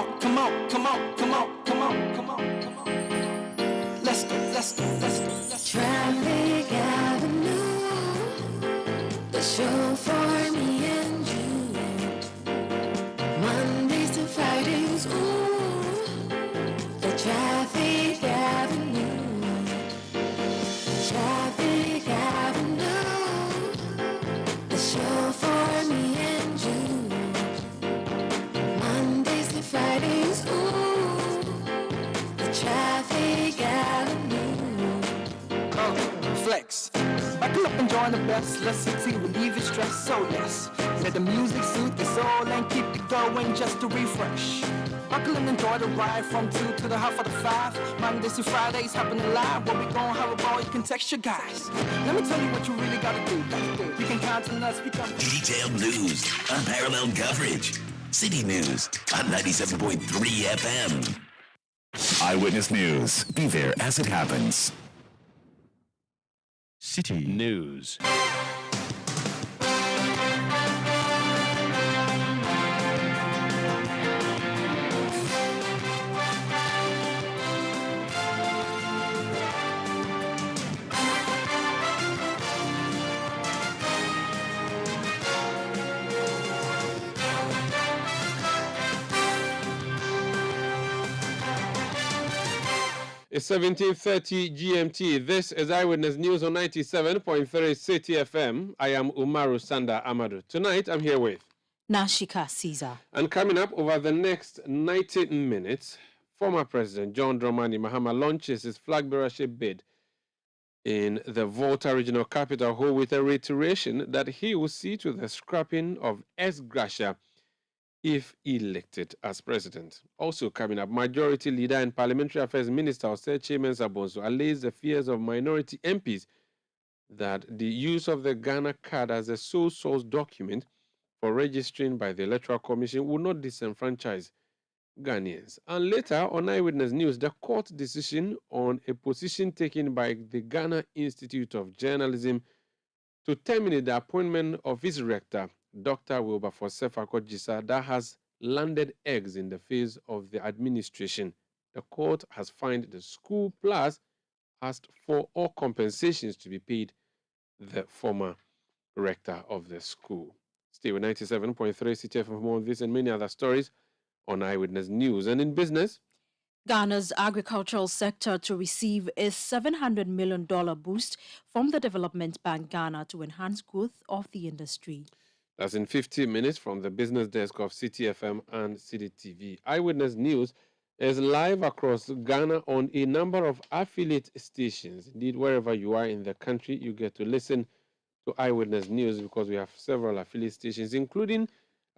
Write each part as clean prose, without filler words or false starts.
on, come on, come on, come on, come on, come on, come on. Let's go, let's go, let's go, let's go. Traffic Avenue, the show for me and you. Mondays to Fridays, ooh, the Traffic Avenue. Traffic Avenue, the show for me and you. Mondays to Fridays, ooh, the Traffic Avenue. Flex. Buckle up and join the best. Let's see, relieve your stress, so yes. Let the music soothe your soul and keep it going just to refresh. Buckle and enjoy the ride from 2 to the half of the 5. Mondays to Fridays happening live. What we gon' have a ball, you can text your guys. Let me tell you what you really gotta do. You can count on us, become detailed news, unparalleled coverage. City News on 97.3 FM. Eyewitness News. Be there as it happens. City News. It's 17:30 GMT. This is Eyewitness News on 97.3 Citi FM. I am Umaru, Sanda, Amadu. Tonight, I'm here with Shika Caesar. And coming up over the next 90 minutes, former President John Dramani Mahama launches his flag bearership bid in the Volta regional capital, who with a reiteration that he will see to the scrapping of ex-gratia if elected as president. Also coming up, Majority Leader and Parliamentary Affairs Minister Osechi Mensah-Bonsu allays the fears of minority MPs that the use of the Ghana card as a sole source document for registering by the Electoral Commission will not disenfranchise Ghanaians. And later on Eyewitness News, the court decision on a position taken by the Ghana Institute of Journalism to terminate the appointment of its rector, Dr. Wilberforce Sefako-Jisa, that has landed eggs in the face of the administration. The court has fined the school plus asked for all compensations to be paid the former rector of the school. Stay with 97.3 Citi FM for more of this and many other stories on Eyewitness News. And in business, Ghana's agricultural sector to receive a $700 million boost from the Development Bank Ghana to enhance growth of the industry. That's in 50 minutes from the business desk of Citi FM and Citi TV. Eyewitness News is live across Ghana on a number of affiliate stations. Indeed, wherever you are in the country, you get to listen to Eyewitness News because we have several affiliate stations, including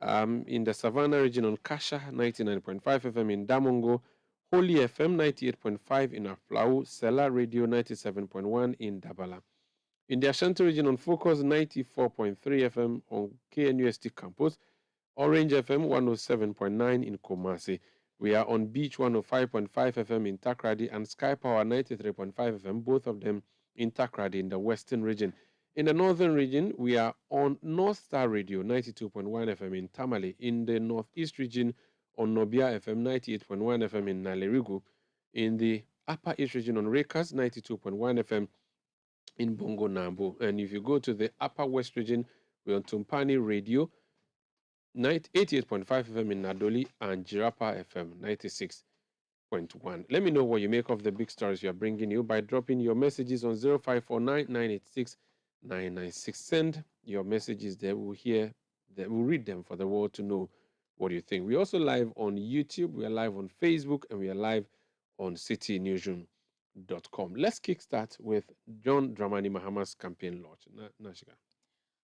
in the Savannah region on Kasha 99.5 FM in Damongo, Holy FM 98.5 in Aflau, Sela Radio 97.1 in Dabala. In the Ashanti region on Focus 94.3 FM on KNUST campus, Orange FM 107.9 in Kumasi. We are on Beach 105.5 FM in Takrady and Sky Power 93.5 FM, both of them in Takrady in the Western region. In the Northern region, we are on North Star Radio 92.1 FM in Tamale. In the Northeast region, on Nobia FM 98.1 FM in Nalerigu. In the Upper East region on Rekas 92.1 FM in Bongo Nambo. And if you go to the Upper West region, we're on Tumpani Radio 88.5 FM in Nadoli and Jirapa FM 96.1. Let me know what you make of the big stories we are bringing you by dropping your messages on 0549 986 996. Send your messages there. We'll read them for the world to know what you think. We're also live on YouTube, we are live on Facebook, and we are live on citynewsroom.com. Let's kickstart with John Dramani Mahama's campaign launch. Nashika.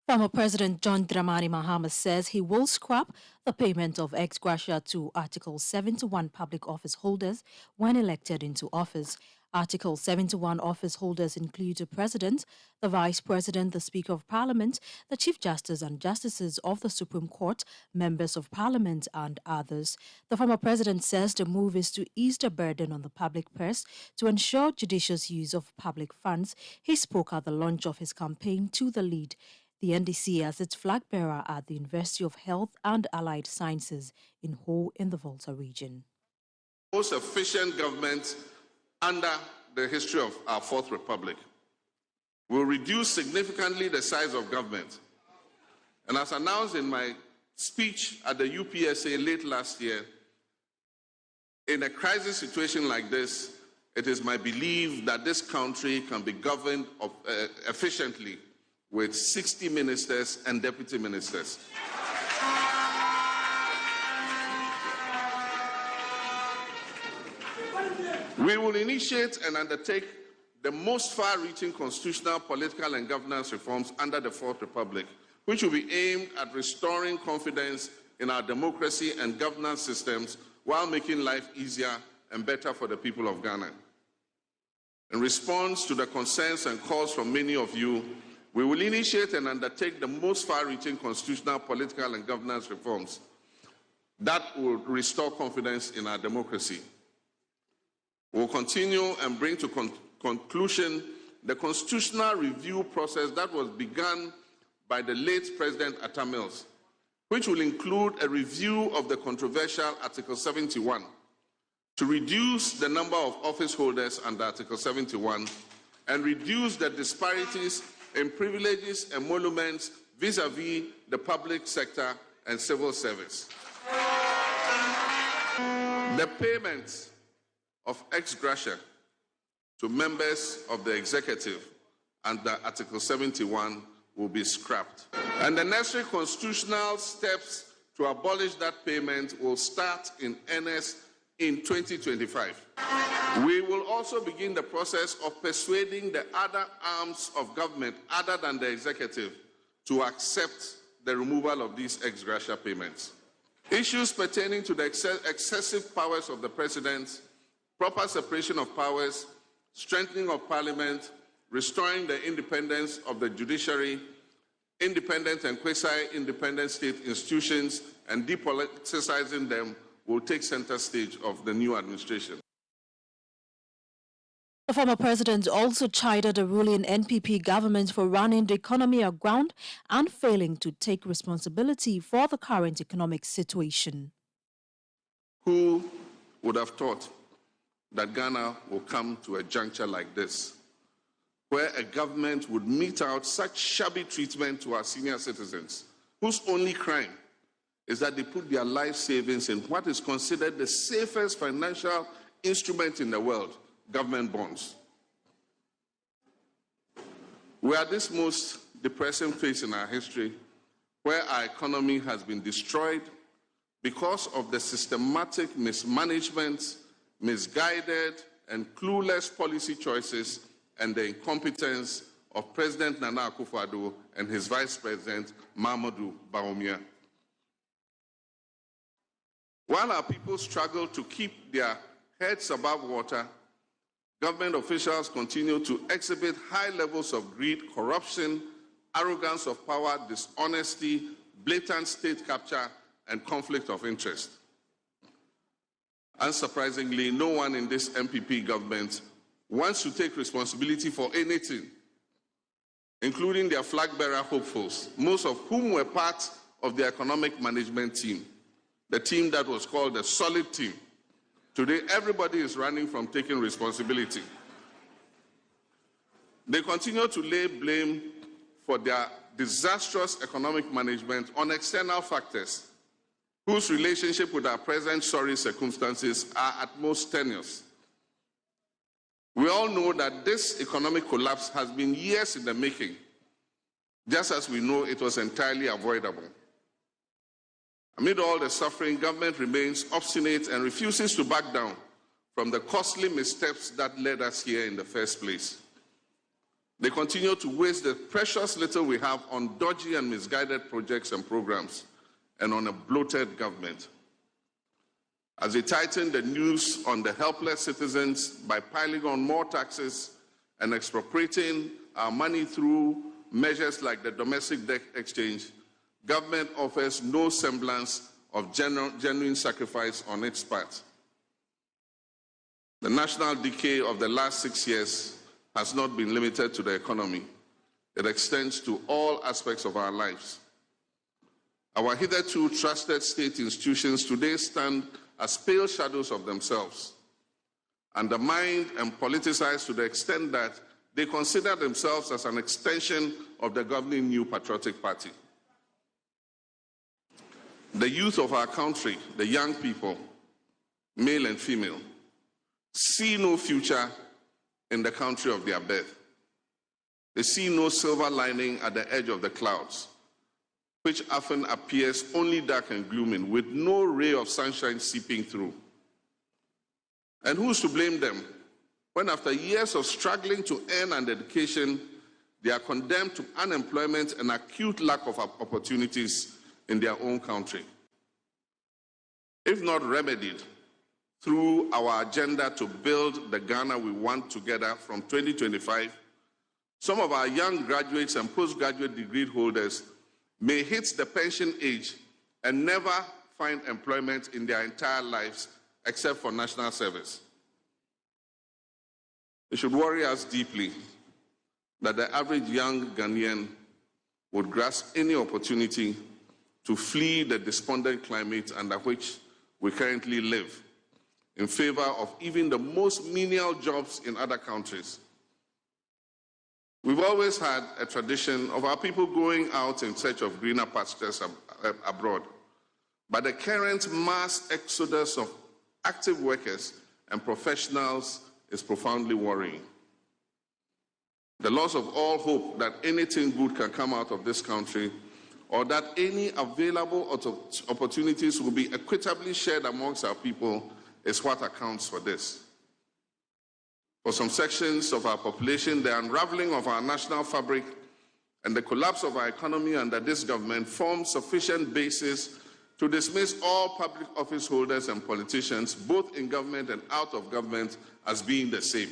Former President John Dramani Mahama says he will scrap the payment of ex gratia to Article 71 public office holders when elected into office. Article 71 office holders include the President, the Vice President, the Speaker of Parliament, the Chief Justice and Justices of the Supreme Court, members of Parliament, and others. The former President says the move is to ease the burden on the public purse to ensure judicious use of public funds. He spoke at the launch of his campaign to the lead the NDC as its flag bearer at the University of Health and Allied Sciences in Ho in the Volta region. Most efficient government under the history of our Fourth Republic will reduce significantly the size of government. And as announced in my speech at the UPSA late last year, in a crisis situation like this, it is my belief that this country can be governed efficiently with 60 ministers and deputy ministers. We will initiate and undertake the most far-reaching constitutional, political, and governance reforms under the Fourth Republic, which will be aimed at restoring confidence in our democracy and governance systems while making life easier and better for the people of Ghana. In response to the concerns and calls from many of you, we will initiate and undertake the most far-reaching constitutional, political, and governance reforms that will restore confidence in our democracy. We will continue and bring to conclusion the constitutional review process that was begun by the late President Atta Mills, which will include a review of the controversial Article 71 to reduce the number of office holders under Article 71 and reduce the disparities in privileges and emoluments vis-à-vis the public sector and civil service. The payments of ex gratia to members of the executive under Article 71 will be scrapped. And the necessary constitutional steps to abolish that payment will start in earnest in 2025. We will also begin the process of persuading the other arms of government other than the executive to accept the removal of these ex gratia payments. Issues pertaining to the excessive powers of the president, proper separation of powers, strengthening of parliament, restoring the independence of the judiciary, independent and quasi-independent state institutions, and depoliticizing them will take center stage of the new administration. The former president also chided the ruling NPP government for running the economy aground and failing to take responsibility for the current economic situation. Who would have thought that Ghana will come to a juncture like this, where a government would mete out such shabby treatment to our senior citizens, whose only crime is that they put their life savings in what is considered the safest financial instrument in the world, government bonds. We are at this most depressing phase in our history, where our economy has been destroyed because of the systematic mismanagement, misguided and clueless policy choices and the incompetence of President Nana Akufo-Addo and his Vice President Amadu Bawumia. While our people struggle to keep their heads above water, government officials continue to exhibit high levels of greed, corruption, arrogance of power, dishonesty, blatant state capture, and conflict of interest. Unsurprisingly, no one in this MPP government wants to take responsibility for anything, including their flag-bearer hopefuls, most of whom were part of the economic management team, the team that was called the solid team. Today, everybody is running from taking responsibility. They continue to lay blame for their disastrous economic management on external factors, whose relationship with our present sorry circumstances are at most tenuous. We all know that this economic collapse has been years in the making, just as we know it was entirely avoidable. Amid all the suffering, government remains obstinate and refuses to back down from the costly missteps that led us here in the first place. They continue to waste the precious little we have on dodgy and misguided projects and programs, and on a bloated government. As they tighten the noose on the helpless citizens by piling on more taxes and expropriating our money through measures like the domestic debt exchange, government offers no semblance of genuine sacrifice on its part. The national decay of the last 6 years has not been limited to the economy. It extends to all aspects of our lives. Our hitherto trusted state institutions today stand as pale shadows of themselves, undermined and politicized to the extent that they consider themselves as an extension of the governing New Patriotic Party. The youth of our country, the young people, male and female, see no future in the country of their birth. They see no silver lining at the edge of the clouds, which often appears only dark and gloomy, with no ray of sunshine seeping through. And who's to blame them when, after years of struggling to earn an education, they are condemned to unemployment and acute lack of opportunities in their own country? If not remedied through our agenda to build the Ghana we want together from 2025, some of our young graduates and postgraduate degree holders may hit the pension age and never find employment in their entire lives except for national service. It should worry us deeply that the average young Ghanaian would grasp any opportunity to flee the despondent climate under which we currently live in favor of even the most menial jobs in other countries. We've always had a tradition of our people going out in search of greener pastures abroad, but the current mass exodus of active workers and professionals is profoundly worrying. The loss of all hope that anything good can come out of this country, or that any available opportunities will be equitably shared amongst our people, is what accounts for this. For some sections of our population, the unraveling of our national fabric and the collapse of our economy under this government form sufficient basis to dismiss all public office holders and politicians, both in government and out of government, as being the same.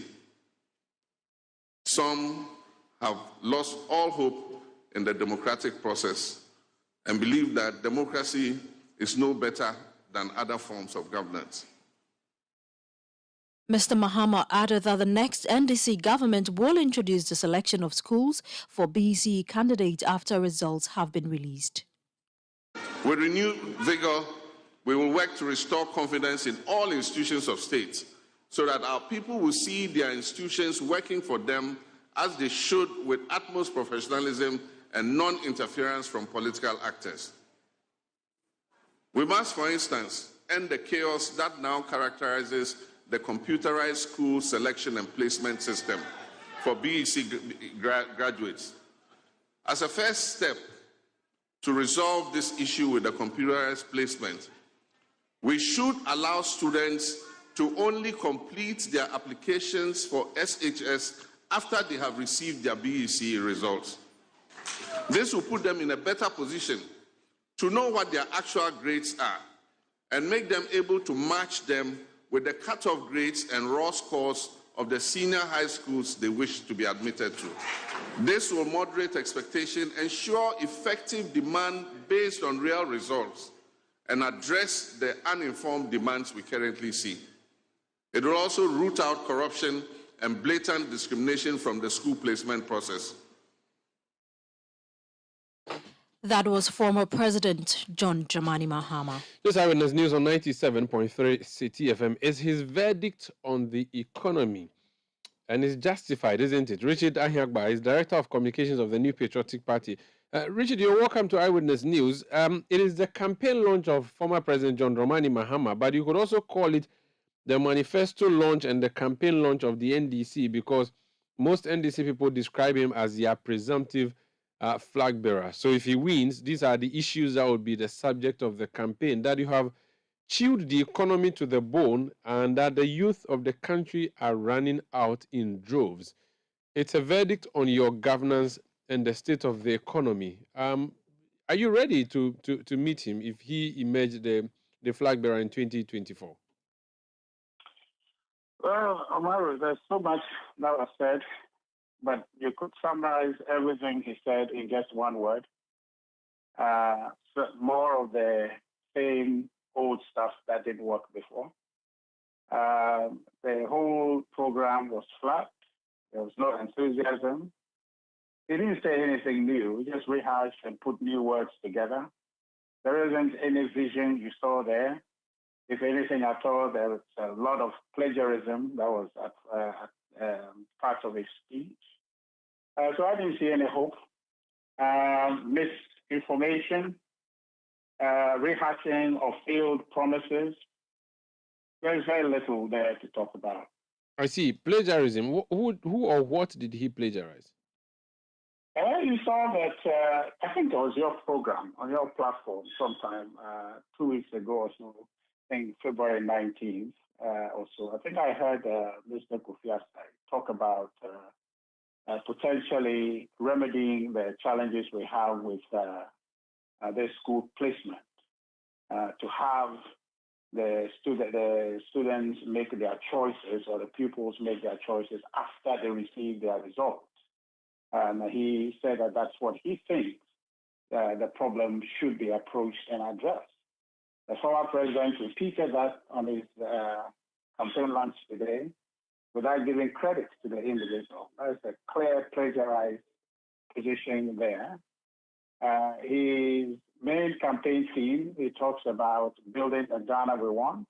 Some have lost all hope in the democratic process and believe that democracy is no better than other forms of governance. Mr. Mahama added that the next NDC government will introduce the selection of schools for BEC candidates after results have been released. With renewed vigor, we will work to restore confidence in all institutions of state so that our people will see their institutions working for them as they should, with utmost professionalism and non-interference from political actors. We must, for instance, end the chaos that now characterizes the computerized school selection and placement system for BEC graduates. As a first step to resolve this issue with the computerized placement, we should allow students to only complete their applications for SHS after they have received their BEC results. This will put them in a better position to know what their actual grades are and make them able to match them with the cutoff grades and raw scores of the senior high schools they wish to be admitted to. This will moderate expectation, ensure effective demand based on real results, and address the uninformed demands we currently see. It will also root out corruption and blatant discrimination from the school placement process. That was former President John Dramani Mahama. This Eyewitness News on 97.3 Citi FM is his verdict on the economy. And it's justified, isn't it? Richard Ahiagba is Director of Communications of the New Patriotic Party. Richard, you're welcome to Eyewitness News. It is the campaign launch of former President John Dramani Mahama, but you could also call it the manifesto launch and the campaign launch of the NDC, because most NDC people describe him as their presumptive flag bearer. So if he wins, these are the issues that will be the subject of the campaign, that you have chilled the economy to the bone and that the youth of the country are running out in droves. It's a verdict on your governance and the state of the economy. Are you ready to meet him if he emerged the flag bearer in 2024? Well, Umaru, there's so much that was said, but you could summarize everything he said in just one word. So more of the same old stuff that didn't work before. The whole program was flat. There was no enthusiasm. He didn't say anything new. He just rehashed and put new words together. There isn't any vision you saw there. If anything at all, there was a lot of plagiarism that was part of his speech. So I didn't see any hope. Misinformation, rehashing of failed promises. There's very little there to talk about. I see. Plagiarism. Who or what did he plagiarize? You saw that, I think it was your program on your platform sometime 2 weeks ago or so, I think February 19th or so. I think I heard Mr. Kofi Asai talk about potentially remedying the challenges we have with the school placement, to have the students make their choices, or the pupils make their choices after they receive their results. And he said that that's what he thinks the problem should be approached and addressed. The former president repeated that on his campaign lunch today without giving credit to the individual. That's a clear plagiarized position there. His main campaign theme, he talks about building a Ghana we want.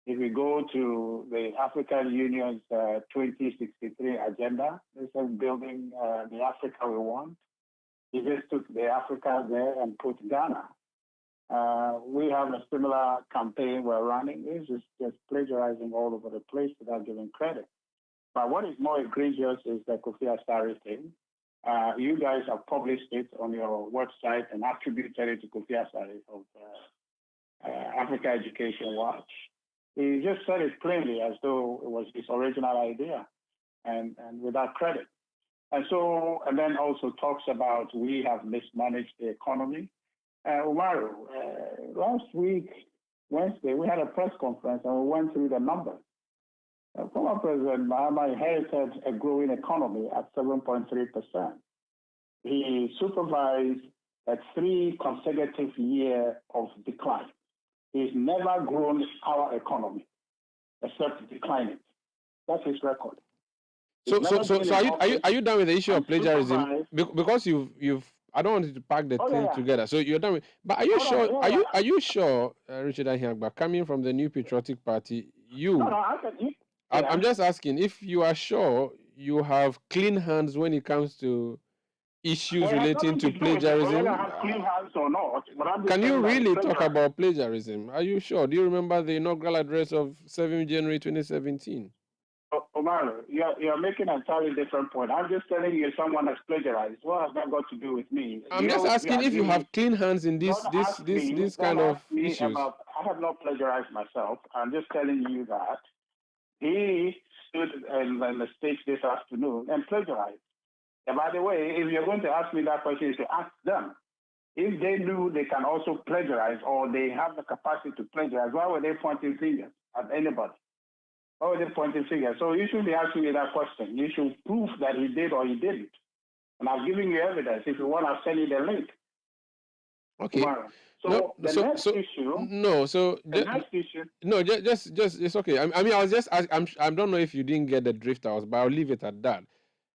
If we go to the African Union's 2063 agenda, they said building the Africa we want. He just took the Africa there and put Ghana. We have a similar campaign we're running. It's just plagiarizing all over the place without giving credit. But what is more egregious is the Kofi Asari thing. You guys have published it on your website and attributed it to Kofi Asari of Africa Education Watch. He just said it plainly as though it was his original idea and without credit. And then also talks about we have mismanaged the economy. Umaru, last week, Wednesday, we had a press conference and we went through the numbers. Former President Mahama inherited a growing economy at 7.3%. He supervised a 3 consecutive years of decline. He's never grown our economy except declining. That's his record. So are you done with the issue of plagiarism? Because you've I don't want you to pack the thing together. So you're done with. But are you sure? Are you sure, Richard Ahiagba, coming from the New Patriotic Party, I'm just asking if you are sure you have clean hands when it comes to issues relating to plagiarism. Clean hands or not, can you really talk about plagiarism? Are you sure? Do you remember the inaugural address of 7 January 2017? Umaru, you're making an entirely different point. I'm just telling you someone has plagiarized. What has that got to do with me? I'm just asking if you have clean hands in this kind of issues. I have not plagiarized myself. I'm just telling you that he stood on the stage this afternoon and plagiarized. And by the way, if you're going to ask me that question, you should ask them. If they knew they can also plagiarize or they have the capacity to plagiarize, why were they pointing fingers at anybody? Why were they pointing fingers? So you shouldn't be asking me that question. You should prove that he did or he didn't. And I've given you evidence. If you want, I'll send you the link. Okay. Tomorrow. So the next issue. No, just it's okay. I mean, I was just I don't know if you didn't get the drift out, but I'll leave it at that.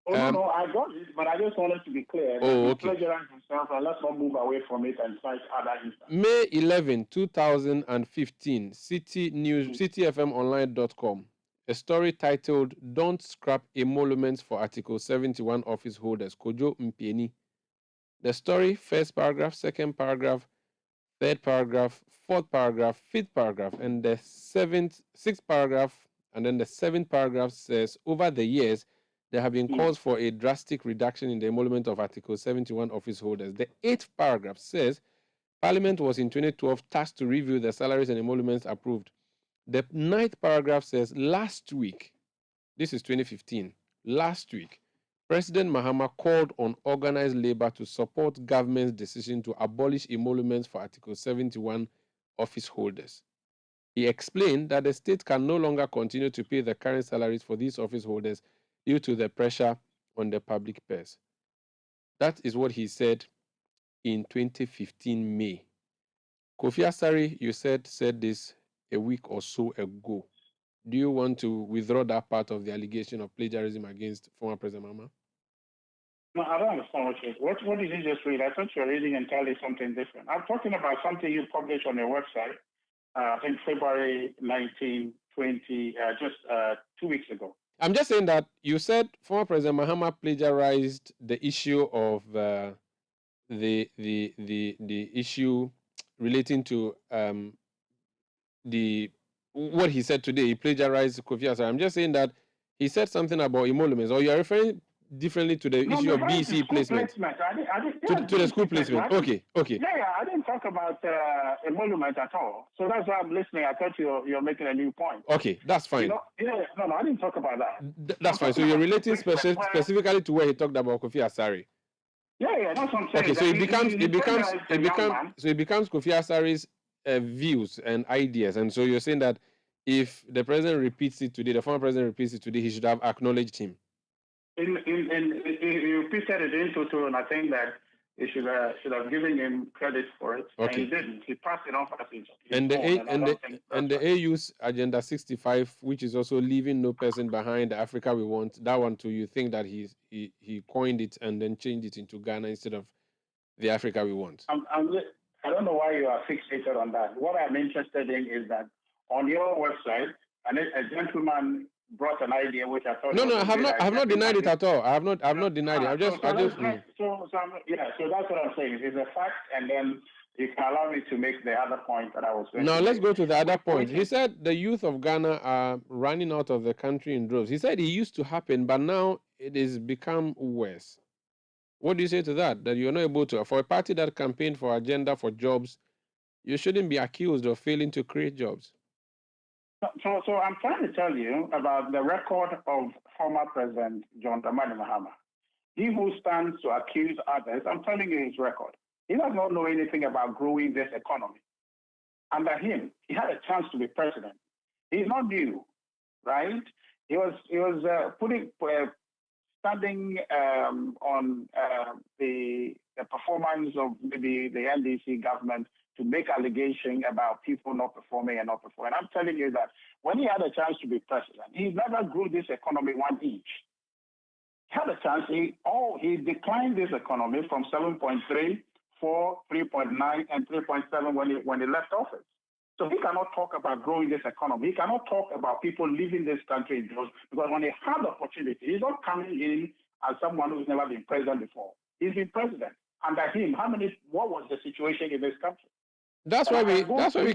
No, I got it, but I just wanted to be clear. Okay. Plagiarize himself, and let's not move away from it and cite other instances. May 11, 2015, cityfmonline.com. A story titled "Don't Scrap Emoluments for Article 71 Office Holders." Kojo Mpieni. The story: first paragraph, second paragraph, third paragraph, fourth paragraph, fifth paragraph, and the sixth paragraph, and then the seventh paragraph says, over the years, there have been calls for a drastic reduction in the emolument of Article 71 office holders. The eighth paragraph says, Parliament was in 2012 tasked to review the salaries and emoluments approved. The ninth paragraph says, last week, this is 2015, last week, President Mahama called on organized labor to support government's decision to abolish emoluments for Article 71 office holders. He explained that the state can no longer continue to pay the current salaries for these office holders due to the pressure on the public purse. That is what he said in 2015 May. Kofi Asari, you said this a week or so ago. Do you want to withdraw that part of the allegation of plagiarism against former President Mahama? No, I don't understand what did you just read? I thought you were reading entirely something different. I'm talking about something you published on your website, I think February 19, 20, just 2 weeks ago. I'm just saying that you said former President Mahama plagiarized the issue of the issue relating to what he said today. He plagiarized Kofi Asare. I'm just saying that he said something about emoluments, or you're referring differently to the issue of BC placement. To the school placement. Okay. Yeah, I didn't talk about emolument at all. So that's why I'm listening. I thought you're making a new point. Okay, that's fine. I didn't talk about that. That's fine. So you're relating specifically to where he talked about Kofi Asare. Yeah, that's what I'm saying. Okay, so it becomes Kofi Asare's views and ideas, and so you're saying that if the president repeats it today, the former president repeats it today, he should have acknowledged him. He repeated it in total, and I think that he should have given him credit for it. Okay. And he didn't. He passed it on for his and the AU's Agenda 65, which is also leaving no person behind, the Africa we want, that one too, you think that he coined it and then changed it into Ghana instead of the Africa we want? I don't know why you are fixated on that. What I'm interested in is that on your website, a gentleman brought an idea which I thought. No, I have not denied it at all. I have not denied it. So that's what I'm saying. It's a fact, and then you can allow me to make the other point that I was saying. Now let's go to the other point. He said the youth of Ghana are running out of the country in droves. He said it used to happen, but now it has become worse. What do you say to that? That you're not able to, for a party that campaigned for agenda for jobs, you shouldn't be accused of failing to create jobs. So I'm trying to tell you about the record of former President John Dramani Mahama. He who stands to accuse others, I'm telling you his record. He does not know anything about growing this economy. Under him, he had a chance to be president. He's not new, right? He was standing on the performance of maybe the NDC government to make allegations about people not performing. And I'm telling you that when he had a chance to be president, he never grew this economy 1 inch. He had a chance. He declined this economy from 7.3, 4, 3.9, and 3.7 when he left office. So he cannot talk about growing this economy. He cannot talk about people leaving this country in droves, because when he had the opportunity, he's not coming in as someone who's never been president before. He's been president. Under him, what was the situation in this country? That's why we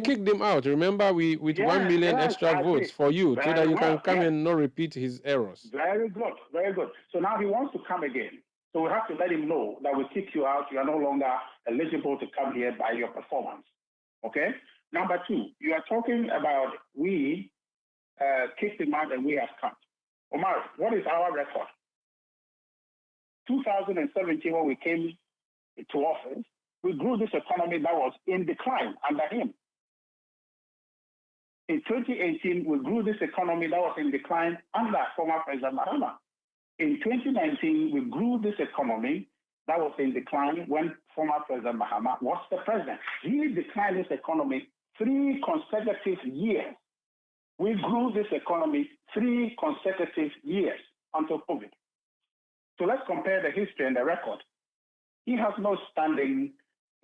kicked him out. Remember, with 1 million extra votes for you, so that you can come and not repeat his errors. Very good, very good. So now he wants to come again. So we have to let him know that we kick you out. You are no longer eligible to come here by your performance. Okay? Number two, you are talking about we kicked him out and we have come. Umaru, what is our record? 2017, when we came to office, we grew this economy that was in decline under him. In 2018, we grew this economy that was in decline under former President Mahama. In 2019, we grew this economy that was in decline when former President Mahama was the president. He declined this economy 3 consecutive years. We grew this economy 3 consecutive years until COVID. So let's compare the history and the record. He has no standing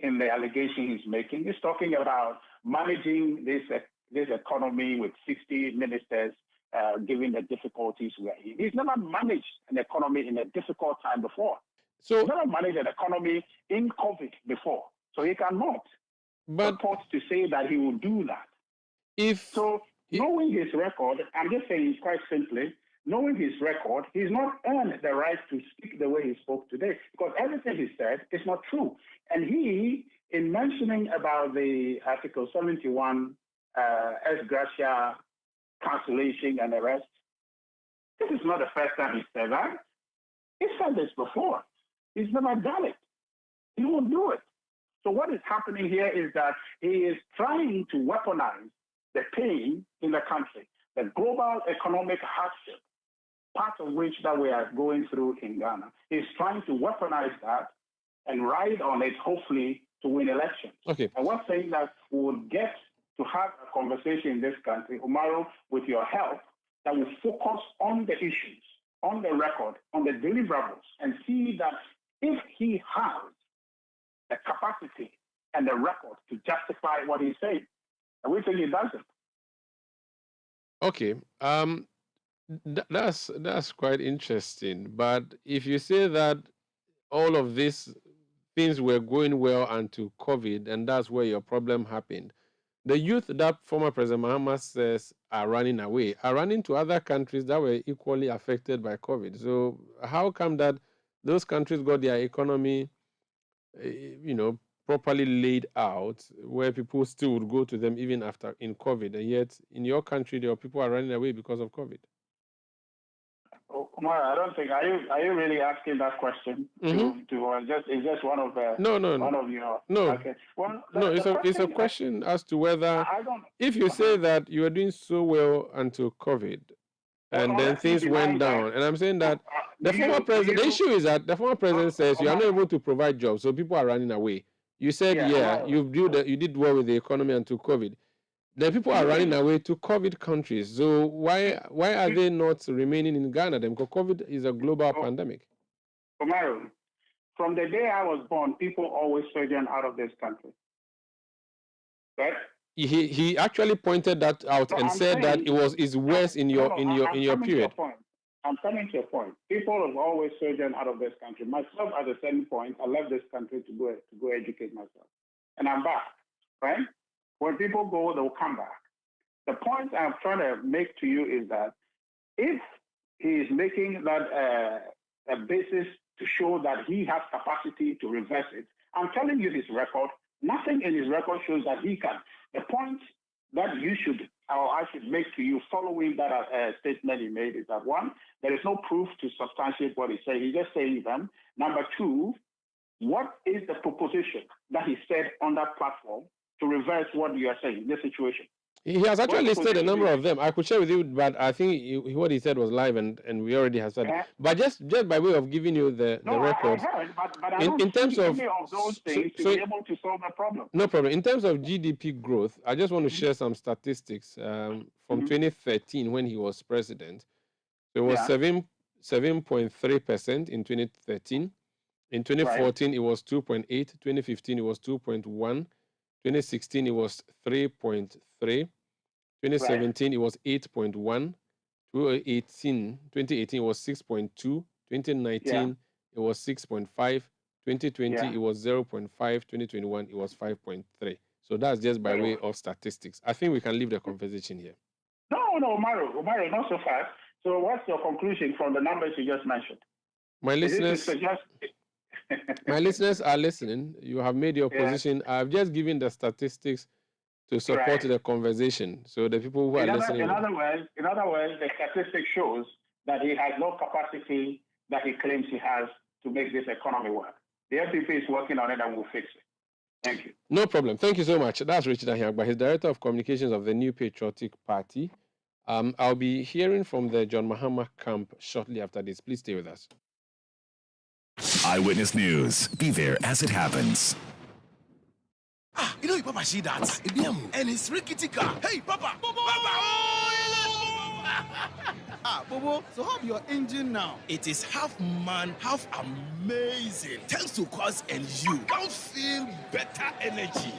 in the allegation he's making. He's talking about managing this economy with 60 ministers, given the difficulties we are in. He's never managed an economy in a difficult time before. So he's never managed an economy in COVID before. So he cannot purport to say that he will do that. Knowing his record, I'm just saying quite simply, knowing his record, he's not earned the right to speak the way he spoke today, because everything he said is not true. And he, in mentioning about the Article 71 ex gratia cancellation and the rest, this is not the first time he said that. He said this before. He's never done it. He won't do it. So what is happening here is that he is trying to weaponize the pain in the country, the global economic hardship, part of which that we are going through in Ghana. He's trying to weaponize that and ride on it, hopefully, to win elections. Okay. And one thing that we will get to have a conversation in this country, Umaru, with your help, that will focus on the issues on the record, on the deliverables, and see that if he has the capacity and the record to justify what he's saying. And we think he doesn't. Okay. That's quite interesting. But if you say that all of these things were going well until COVID, and that's where your problem happened, the youth that former President Mahama says are running away are running to other countries that were equally affected by COVID. So how come that those countries got their economy, properly laid out, where people still would go to them even after in COVID, and yet in your country there are people are running away because of COVID? Umaru, I don't think. Are you really asking that question? Or just one of the one of your Okay. Well, it's a question as to whether if you say that you are doing so well until COVID, and then things went down, and I'm saying that the former president. The issue is that the former president says you are not able to provide jobs, so people are running away. You said you did well with the economy until COVID. The people are running away to COVID countries. So why are they not remaining in Ghana then? Because COVID is a global pandemic. Umaru, from the day I was born, people always sojourn out of this country. Right? He actually pointed that out and said that it's worse in your period. I'm coming to a point. People have always sojourned out of this country. Myself, at a certain point, I left this country to go educate myself, and I'm back. Right? When people go, they'll come back. The point I'm trying to make to you is that if he is making that a basis to show that he has capacity to reverse it, I'm telling you his record. Nothing in his record shows that he can. The point that you should, or I should make to you following that statement he made is that, one, there is no proof to substantiate what he said. He's just saying them. Number two, what is the proposition that he said on that platform to reverse what you are saying in this situation? He has actually listed a number of them. I could share with you, but I think what he said was live, and we already have said it. But just by way of giving you the records. I heard, but I don't see any of those things to be able to solve the problem. No problem. In terms of GDP growth, I just want to share some statistics from 2013 when he was president. It was 7.3% in 2013. In 2014, it was 2.8. 2015, it was 2.1. 2016, it was 3.3. 2017, it was 8.1. 2018, it was 6.2. 2019, it was 6.5. 2020, it was 0.5. 2021, it was 5.3. So that's just by way of statistics. I think we can leave the conversation here. No, Umaru, not so fast. So what's your conclusion from the numbers you just mentioned? My listeners are listening. You have made your position. I've just given the statistics to support the conversation. So the people who are listening. In other words, the statistic shows that he has no capacity that he claims he has to make this economy work. The FPP is working on it and will fix it. Thank you. No problem. Thank you so much. That's Richard Ahiagba. He's Director of Communications of the New Patriotic Party. I'll be hearing from the John Mahama camp shortly after this. Please stay with us. Eyewitness News. Be there as it happens. You know your papa see that? And it's rickety car. Hey, Papa! Bobo, so how's your engine now? It is half man, half amazing. Thanks to Quartz and you. Can't feel better energy.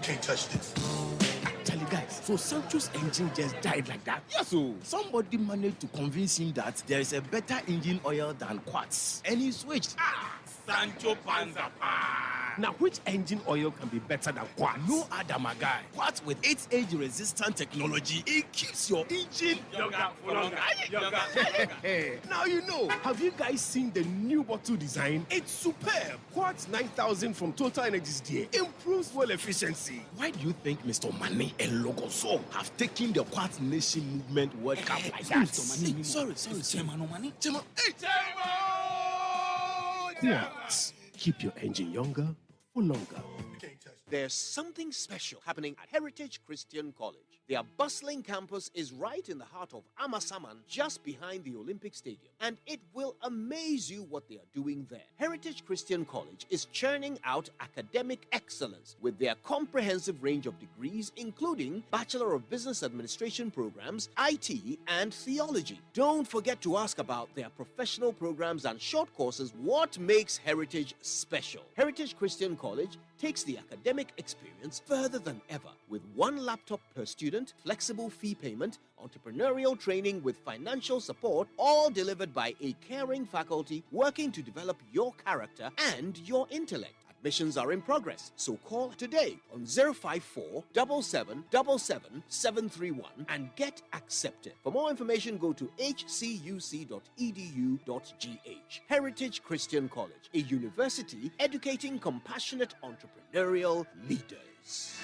Can't touch this. Tell you guys, so Sancho's engine just died like that? Yes, so somebody managed to convince him that there is a better engine oil than Quartz. And he switched. Sancho Panzapa. Now, which engine oil can be better than Quartz? No other, my guy. Quartz with its age-resistant technology, it keeps your engine younger for longer. Now you know. Have you guys seen the new bottle design? It's superb. Quartz 9000 from Total Energies there improves fuel efficiency. Why do you think Mr. Mane and Logoso have taken the Quartz Nation movement World Cup like that? Sorry. Chairman. Hey, Quartz. Keep your engine younger for longer. There's something special happening at Heritage Christian College. Their bustling campus is right in the heart of Amasaman, just behind the Olympic Stadium, and it will amaze you what they are doing there. Heritage Christian College is churning out academic excellence with their comprehensive range of degrees, including Bachelor of Business Administration programs, IT, and theology. Don't forget to ask about their professional programs and short courses. What makes Heritage special? Heritage Christian College takes the academic experience further than ever with one laptop per student, flexible fee payment, entrepreneurial training with financial support, all delivered by a caring faculty working to develop your character and your intellect. Admissions are in progress, so call today on 054 7777 731 and get accepted. For more information, go to hcuc.edu.gh. Heritage Christian College, a university educating compassionate entrepreneurial leaders.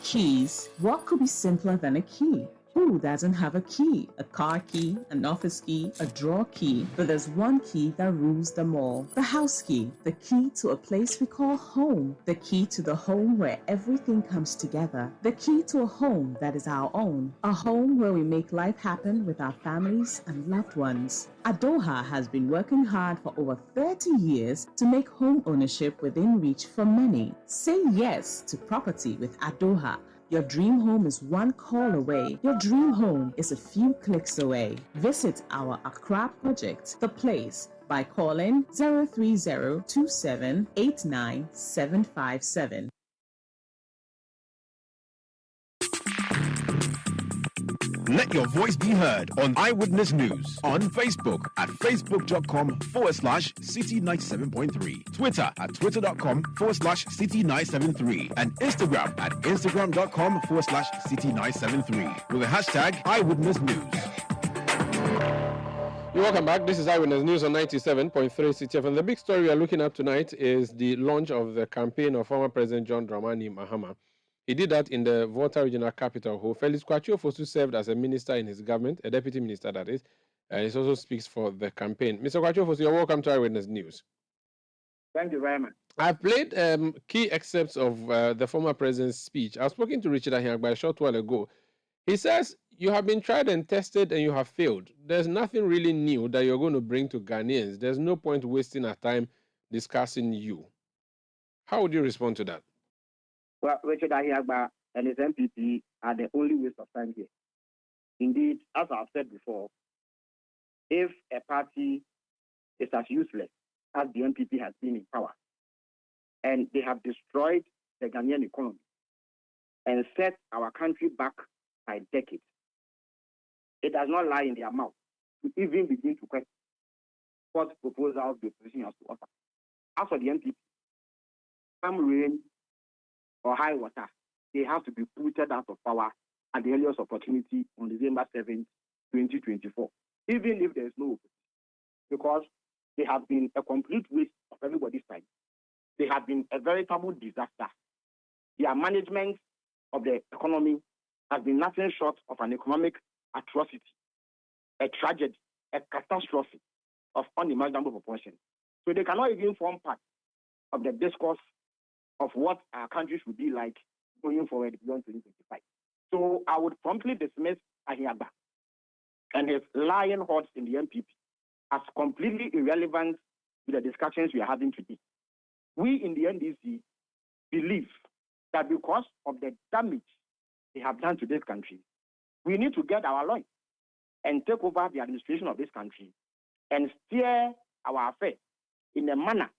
Keys. What could be simpler than a key? Who doesn't have a key? A car key, an office key, a drawer key. But there's one key that rules them all. The house key. The key to a place we call home. The key to the home where everything comes together. The key to a home that is our own. A home where we make life happen with our families and loved ones. Adoha has been working hard for over 30 years to make home ownership within reach for many. Say yes to property with Adoha. Your dream home is one call away. Your dream home is a few clicks away. Visit our Accra project, The Place, by calling 030-2789-757. Let your voice be heard on Eyewitness News on Facebook at facebook.com/Citi97.3, Twitter at twitter.com/Citi973, and Instagram at instagram.com/Citi973 with the hashtag Eyewitness News. You're welcome back. This is Eyewitness News on 97.3 Citi FM. The big story we are looking at tonight is the launch of the campaign of former President John Dramani Mahama. He did that in the Volta regional capital, who Felix Kwachiofosu served as a minister in his government, a deputy minister that is, and he also speaks for the campaign. Mr. Kwachiofosu, you're welcome to Eyewitness News. Thank you very much. I've played key excerpts of the former president's speech. I was speaking to Richard Ahiagba a short while ago. He says, you have been tried and tested and you have failed. There's nothing really new that you're going to bring to Ghanaians. There's no point wasting our time discussing you. How would you respond to that? Well, Richard Ahiagba and his MPP are the only waste of time here. Indeed, as I've said before, if a party is as useless as the MPP has been in power, and they have destroyed the Ghanaian economy and set our country back by decades, it does not lie in their mouth to even begin to question what proposals the opposition has to offer. As for the MPP, come rain or high water, they have to be putted out of power at the earliest opportunity on December 7th, 2024, even if there is no opposition, because they have been a complete waste of everybody's time. They have been a veritable disaster. Their management of the economy has been nothing short of an economic atrocity, a tragedy, a catastrophe of unimaginable proportions. So they cannot even form part of the discourse of what our country should be like going forward beyond 2025. So I would promptly dismiss Ahiagba and his lying hordes in the MPP as completely irrelevant to the discussions we are having today. We in the NDC believe that because of the damage they have done to this country, we need to get our loins and take over the administration of this country and steer our affairs in a manner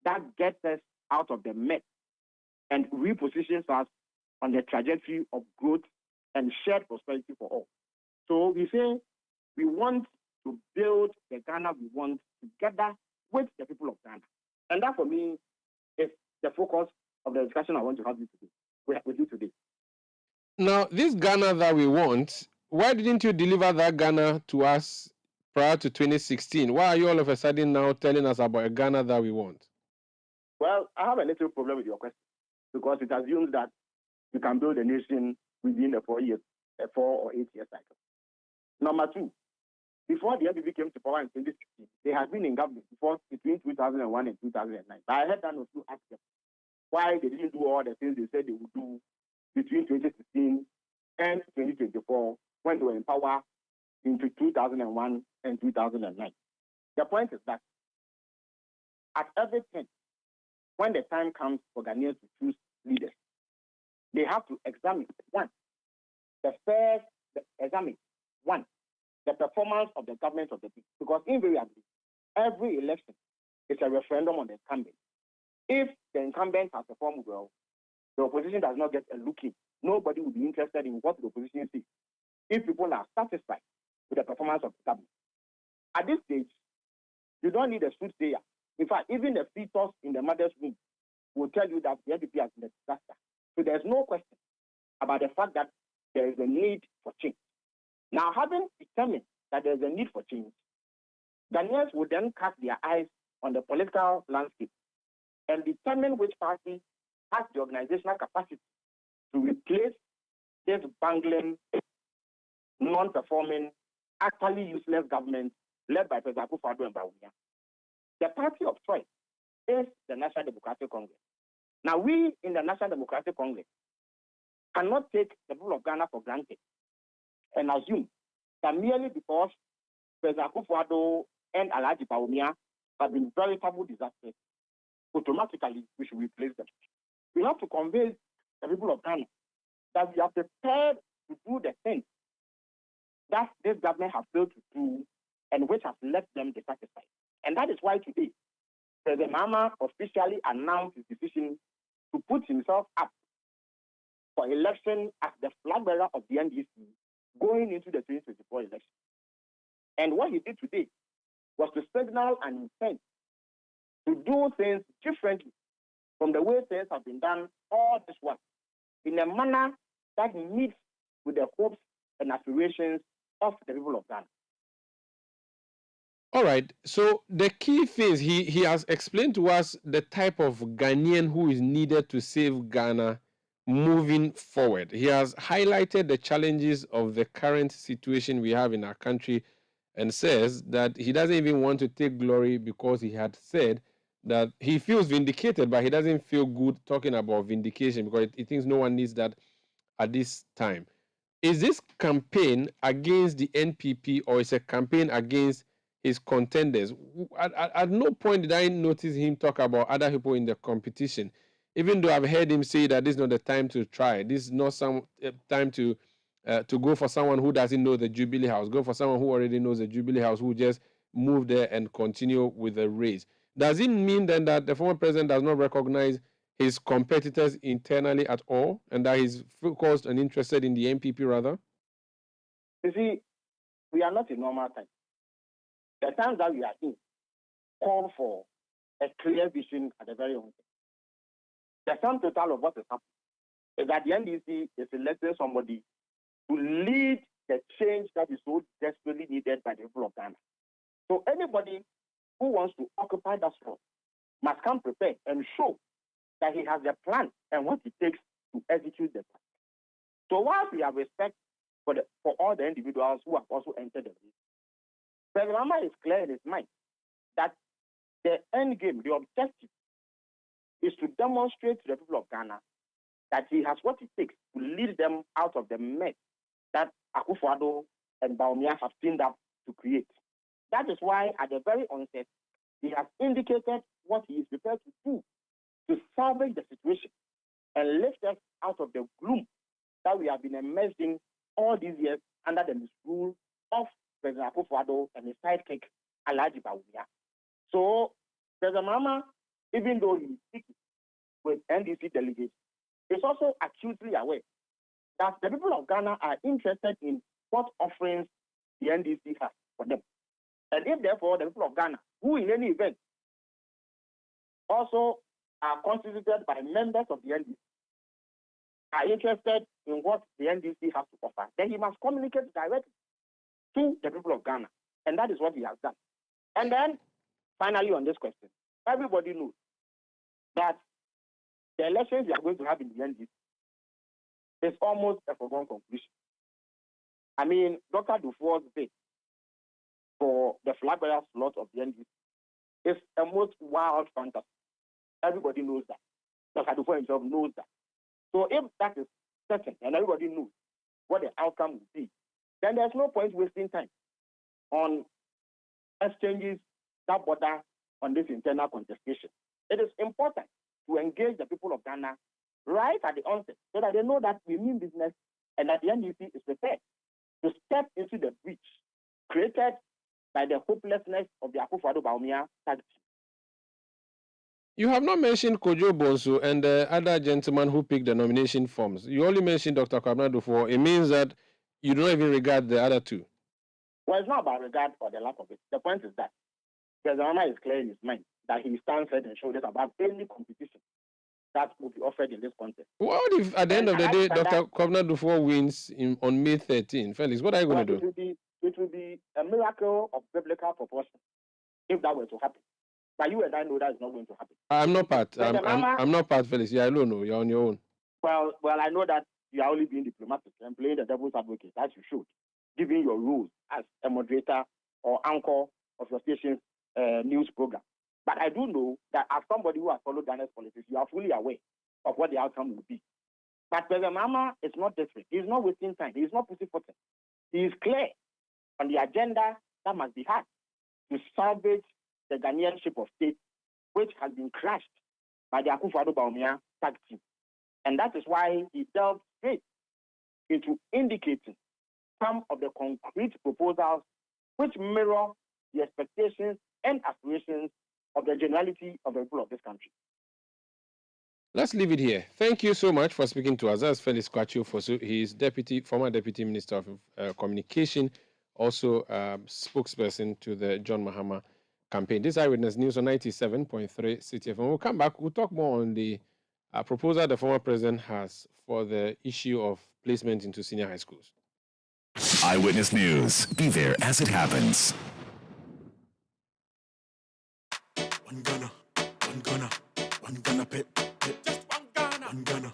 that gets us out of the mess and repositions us on the trajectory of growth and shared prosperity for all. So we say we want to build the Ghana we want together with the people of Ghana. And that for me is the focus of the discussion I want to have with you today. Now, this Ghana that we want, why didn't you deliver that Ghana to us prior to 2016? Why are you all of a sudden now telling us about a Ghana that we want? Well, I have a little problem with your question, because it assumes that you can build a nation within a 4 or 8 year cycle. Number two, before the NPP came to power in 2016, they had been in government before between 2001 and 2009. But I heard that was too active. why they didn't do all the things they said they would do between 2016 and 2024 when they were in power into 2001 and 2009. The point is that at every turn, when the time comes for Ghanaians to choose leaders, they have to examine the performance of the government of the people. Because invariably, every election is a referendum on the incumbent. If the incumbent has performed well, the opposition does not get a look in. Nobody will be interested in what the opposition sees if people are satisfied with the performance of the government. At this stage, you don't need a soothsayer. In fact, even the fetus in the mother's womb will tell you that the NPP has been a disaster. So there's no question about the fact that there is a need for change. Now, having determined that there's a need for change, Ghanaians will then cast their eyes on the political landscape and determine which party has the organizational capacity to replace this bungling, non-performing, utterly useless government led by President Akufo-Addo and Bawumia. The party of choice is the National Democratic Congress. Now, we in the National Democratic Congress cannot take the people of Ghana for granted and assume that merely because President Akufo-Addo and Alhaji Bawumia have been veritable disasters, automatically we should replace them. We have to convince the people of Ghana that we are prepared to do the things that this government has failed to do and which has left them dissatisfied. And that is why today, President Mahama officially announced his decision to put himself up for election as the flag bearer of the NDC going into the 2024 election. And what he did today was to signal an intent to do things differently from the way things have been done all this while, in a manner that meets with the hopes and aspirations of the people of Ghana. All right. So the key things he has explained to us the type of Ghanaian who is needed to save Ghana moving forward. He has highlighted the challenges of the current situation we have in our country and says that he doesn't even want to take glory because he had said that he feels vindicated, but he doesn't feel good talking about vindication because he thinks no one needs that at this time. Is this campaign against the NPP or is a campaign against his contenders? At no point did I notice him talk about other people in the competition, even though I've heard him say that this is not the time to try. This is not some time to go for someone who doesn't know the Jubilee House. Go for someone who already knows the Jubilee House, who just move there and continue with the race. Does it mean then that the former president does not recognize his competitors internally at all and that he's focused and interested in the NPP rather? You see, we are not in normal time. The times that we are in call for a clear vision at the very onset. The sum total of what is happening is that the NDC is electing somebody to lead the change that is so desperately needed by the people of Ghana. So anybody who wants to occupy that slot must come prepared and show that he has a plan and what it takes to execute the plan. So while we have respect for all the individuals who have also entered the race, President Mahama is clear in his mind that the end game, the objective, is to demonstrate to the people of Ghana that he has what it takes to lead them out of the mess that Akufo-Addo and Bawumia have teamed up to create. That is why, at the very onset, he has indicated what he is prepared to do to salvage the situation and lift us out of the gloom that we have been immersed in all these years under the misrule of President Akufo-Addo and his sidekick, Alhaji Bawumia. So, President Mahama, even though he is speaking with NDC delegates, is also acutely aware that the people of Ghana are interested in what offerings the NDC has for them. And if, therefore, the people of Ghana, who in any event also are constituted by members of the NDC, are interested in what the NDC has to offer, then he must communicate directly to the people of Ghana. And that is what he has done. And then, finally, on this question, everybody knows that the elections we are going to have in the NDC is almost a foregone conclusion. I mean, Dr. Dufour's bid for the flag bearer slot of the NDC is a most wild fantasy. Everybody knows that. Dr. Dufo himself knows that. So if that is certain and everybody knows what the outcome will be, then there's no point wasting time on exchanges that border on this internal contestation. It is important to engage the people of Ghana right at the onset so that they know that we mean business and that the NDC is prepared to step into the breach created by the hopelessness of the Akufo-Addo Bawumia tag team. You have not mentioned Kojo Bonsu and the other gentleman who picked the nomination forms. You only mentioned Dr. Amadu for. It means that you don't even regard the other two. Well, it's not about regard or the lack of it. The point is that President Mahama is clear in his mind that he stands head and shoulders above any competition that will be offered in this contest. What if at the end of the day, Dr. Kwabena wins on May 13? Felix, what are you going to do? It will be a miracle of biblical proportion if that were to happen. But you and I know that is not going to happen. I'm not part. I'm not part, Felix. Yeah, I don't know. You're on your own. Well, I know that you are only being diplomatic and playing the devil's advocate, as you should, given your roles as a moderator or anchor of your station's news program. But I do know that as somebody who has followed Ghana's politics, you are fully aware of what the outcome will be. But President Mahama is not desperate. He is not wasting time. He is not pussyfooting. He is clear on the agenda that must be had to salvage the Ghanaian ship of state, which has been crashed by the Akufo-Addo Bawumia tag team. And that is why he delved straight into indicating some of the concrete proposals which mirror the expectations and aspirations of the generality of the people of this country. Let's leave it here. Thank you so much for speaking to us. That's Felix Kwakye-Ofosu. He is former Deputy Minister of Communication, also spokesperson to the John Mahama campaign. This Eyewitness News on 97.3 Citi FM. We'll come back. We'll talk more on the proposal the former president has for the issue of placement into senior high schools. Eyewitness News. Be there as it happens. One Ghana, pet. Just one Ghana.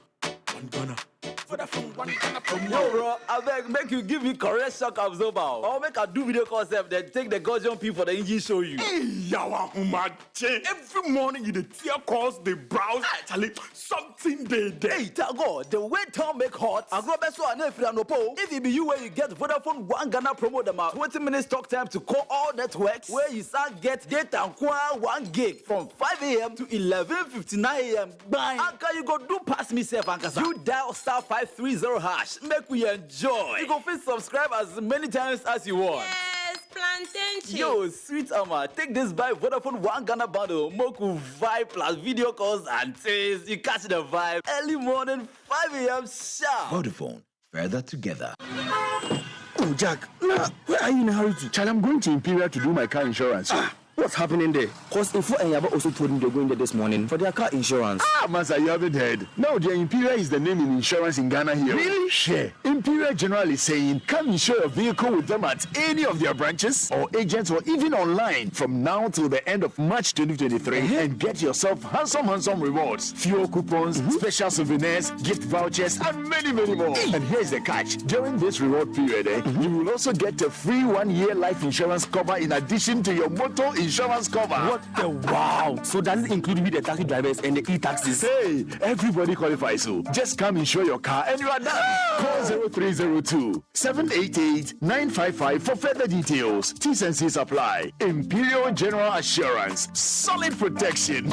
Yo, bro, I beg, make you give me correct shock absorber. Or make a do video concept, then take the Gaussian P for the engine show you. Hey, yawa humache. Every morning you the tear calls, they browse. Actually, something they. Hey, Tago, the way town make hot. I go best one if you no. If it be you where you get Vodafone one Ghana promo them out. 20 minutes talk time to call all networks. Where you start get data and 1 gig from 5 a.m. to 11:59 a.m. Bye. How can you go do pass me safe and you dial *530# make we enjoy. You go fit subscribe as many times as you want. Yes, plantain. Yo, sweet Ama, take this by Vodafone 1 Ghana bundle. Moku vibe plus video calls and taste. You catch the vibe early morning 5 a.m. sharp. Vodafone, further together. Oh, Jack, where are you in a hurry to? Child, I'm going to Imperial to do my car insurance. What's happening there? Because Info and Yaba also told me they're going there this morning for their car insurance. Masa, you haven't heard. Now, the Imperial is the name in insurance in Ghana here. Really? Sure. Imperial General is saying, come insure your vehicle with them at any of their branches or agents or even online from now till the end of March 2023 and get yourself handsome rewards, fuel coupons, special souvenirs, gift vouchers, and many more. And here's the catch. During this reward period, you will also get a free 1-year life insurance cover in addition to your motor insurance cover. What the wow! So does it include with the taxi drivers and the e-taxis? Hey, everybody qualifies. So just come insure your car and you are done. Call 0302-788-955 for further details. T's and C's apply. Imperial General Assurance. Solid protection.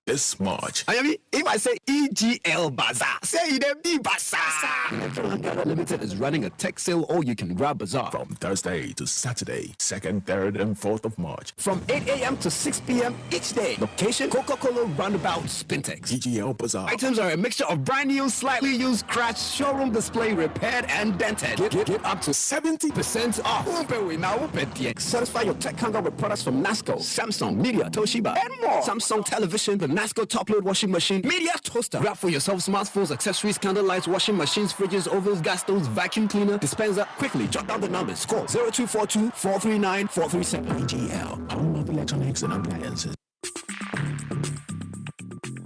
This March. If I say EGL Bazaar, say them E Bazaar. Ghana Limited is running a tech sale all you can grab bazaar from Thursday to Saturday, 2nd, 3rd, and 4th of March. From 8 a.m. to 6 p.m. each day. Location, Coca-Cola Roundabout, Spintex. EGL Bazaar. Items are a mixture of brand new, slightly used, scratched, showroom display, repaired, and dented. Get up to 70% off. Satisfy your tech hunger with products from NASCO, Samsung, Media, Toshiba, and more. Samsung television, the NASCO top-load washing machine, Media toaster. Grab for yourself smartphones, accessories, candle lights, washing machines, fridges, ovens, gas stoves, vacuum cleaner, dispenser. Quickly, jot down the numbers. Call 0242-439-437. EGL, home of electronics and appliances.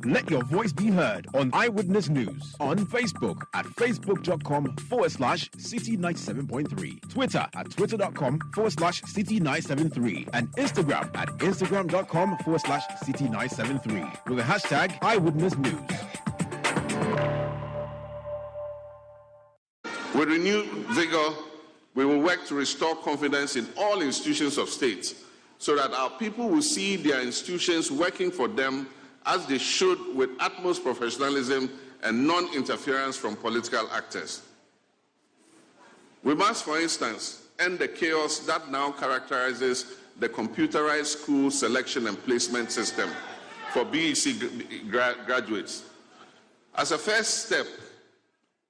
Let your voice be heard on Eyewitness News on Facebook at facebook.com/Citi97.3, Twitter at twitter.com/Citi973, and Instagram at instagram.com/Citi973 with the hashtag Eyewitness News. With renewed vigor, we will work to restore confidence in all institutions of state so that our people will see their institutions working for them as they should, with utmost professionalism and non-interference from political actors. We must, for instance, end the chaos that now characterizes the computerized school selection and placement system for BEC graduates. As a first step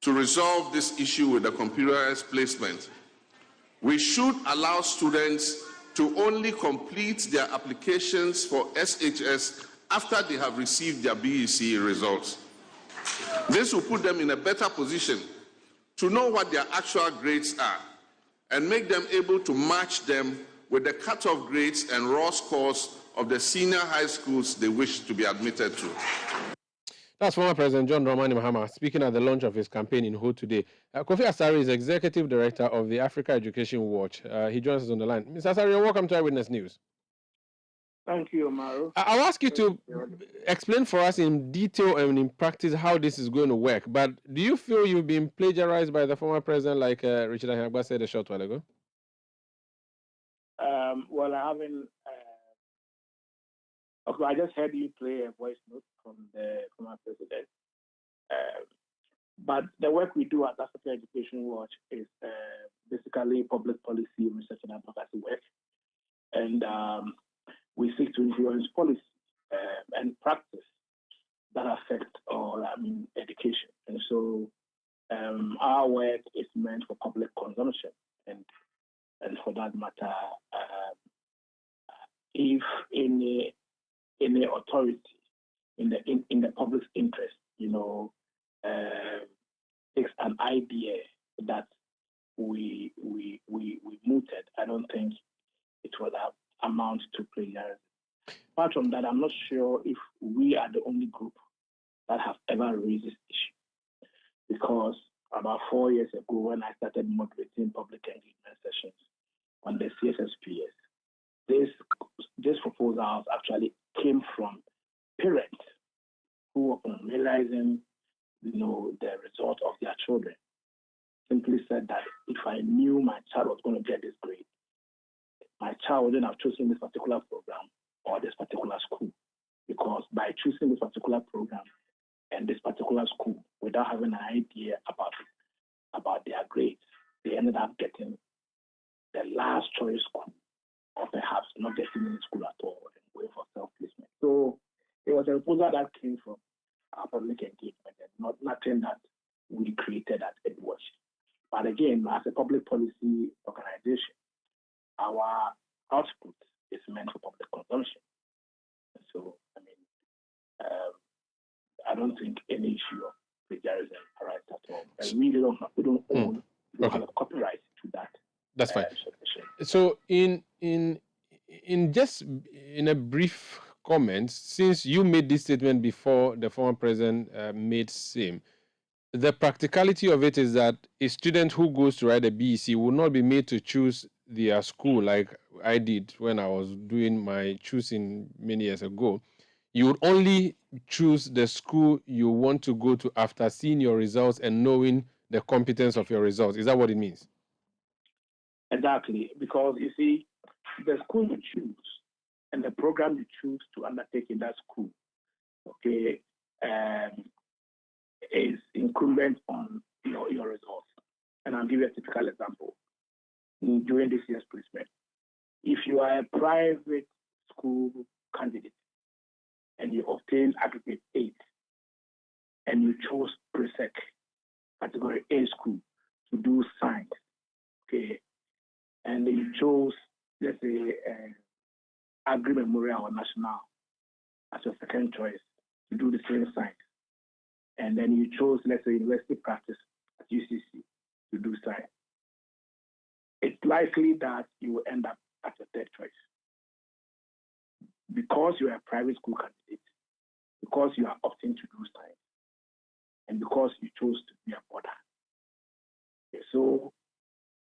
to resolve this issue with the computerized placement, we should allow students to only complete their applications for SHS after they have received their BEC results. This will put them in a better position to know what their actual grades are and make them able to match them with the cutoff grades and raw scores of the senior high schools they wish to be admitted to. That's former President John Dramani Mahama speaking at the launch of his campaign in Ho today. Kofi Asare is Executive Director of the Africa Education Watch. He joins us on the line. Mr. Asare, welcome to Eyewitness News. Thank you, Umaru. I'll ask you to explain for us in detail and in practice how this is going to work. But do you feel you've been plagiarized by the former president, like Richard Ahagba said a short while ago? Well, I haven't. Okay, I just heard you play a voice note from the former president. But the work we do at Africa Education Watch is basically public policy research and advocacy work. And we seek to influence policy and practice that affect education. And so our work is meant for public consumption. And for that matter, if any authority in the public's interest, takes an idea that we mooted, I don't think it will amount to plagiarism. Apart from that, I'm not sure if we are the only group that have ever raised this issue, because about 4 years ago, when I started moderating public engagement sessions on the CSSPS, this proposals actually came from parents who, upon realizing the result of their children, simply said that if I knew my child was going to get this grade, my child wouldn't have chosen this particular program or this particular school, because by choosing this particular program and this particular school without having an idea about their grades, they ended up getting the last choice school, or perhaps not getting in school at all and going for self-placement. So it was a proposal that came from our public engagement and nothing that we created at Edward. But again, as a public policy organization, our output is meant for public consumption. So, I don't think any issue of plagiarism arises at all. And we don't have a copyright to that. That's fine. So, in a brief comment, since you made this statement before the former president made same, the practicality of it is that a student who goes to write a BEC will not be made to choose their school like I did when I was doing my choosing many years ago. You would only choose the school you want to go to after seeing your results and knowing the competence of your results. Is that what it means? Exactly, because you see, the school you choose and the program you choose to undertake in that school, okay, is incumbent on your results. And I'll give you a typical example. During this year's placement, if you are a private school candidate and you obtain aggregate 8 and you chose PRESEC, category A school, to do science, okay, and then you chose, let's say, Agri Memorial or National as your second choice to do the same science, and then you chose, let's say, University Practice at UCC to do science, it's likely that you will end up at your third choice. Because you're a private school candidate, because you are opting to do science and because you chose to be a border. Okay, so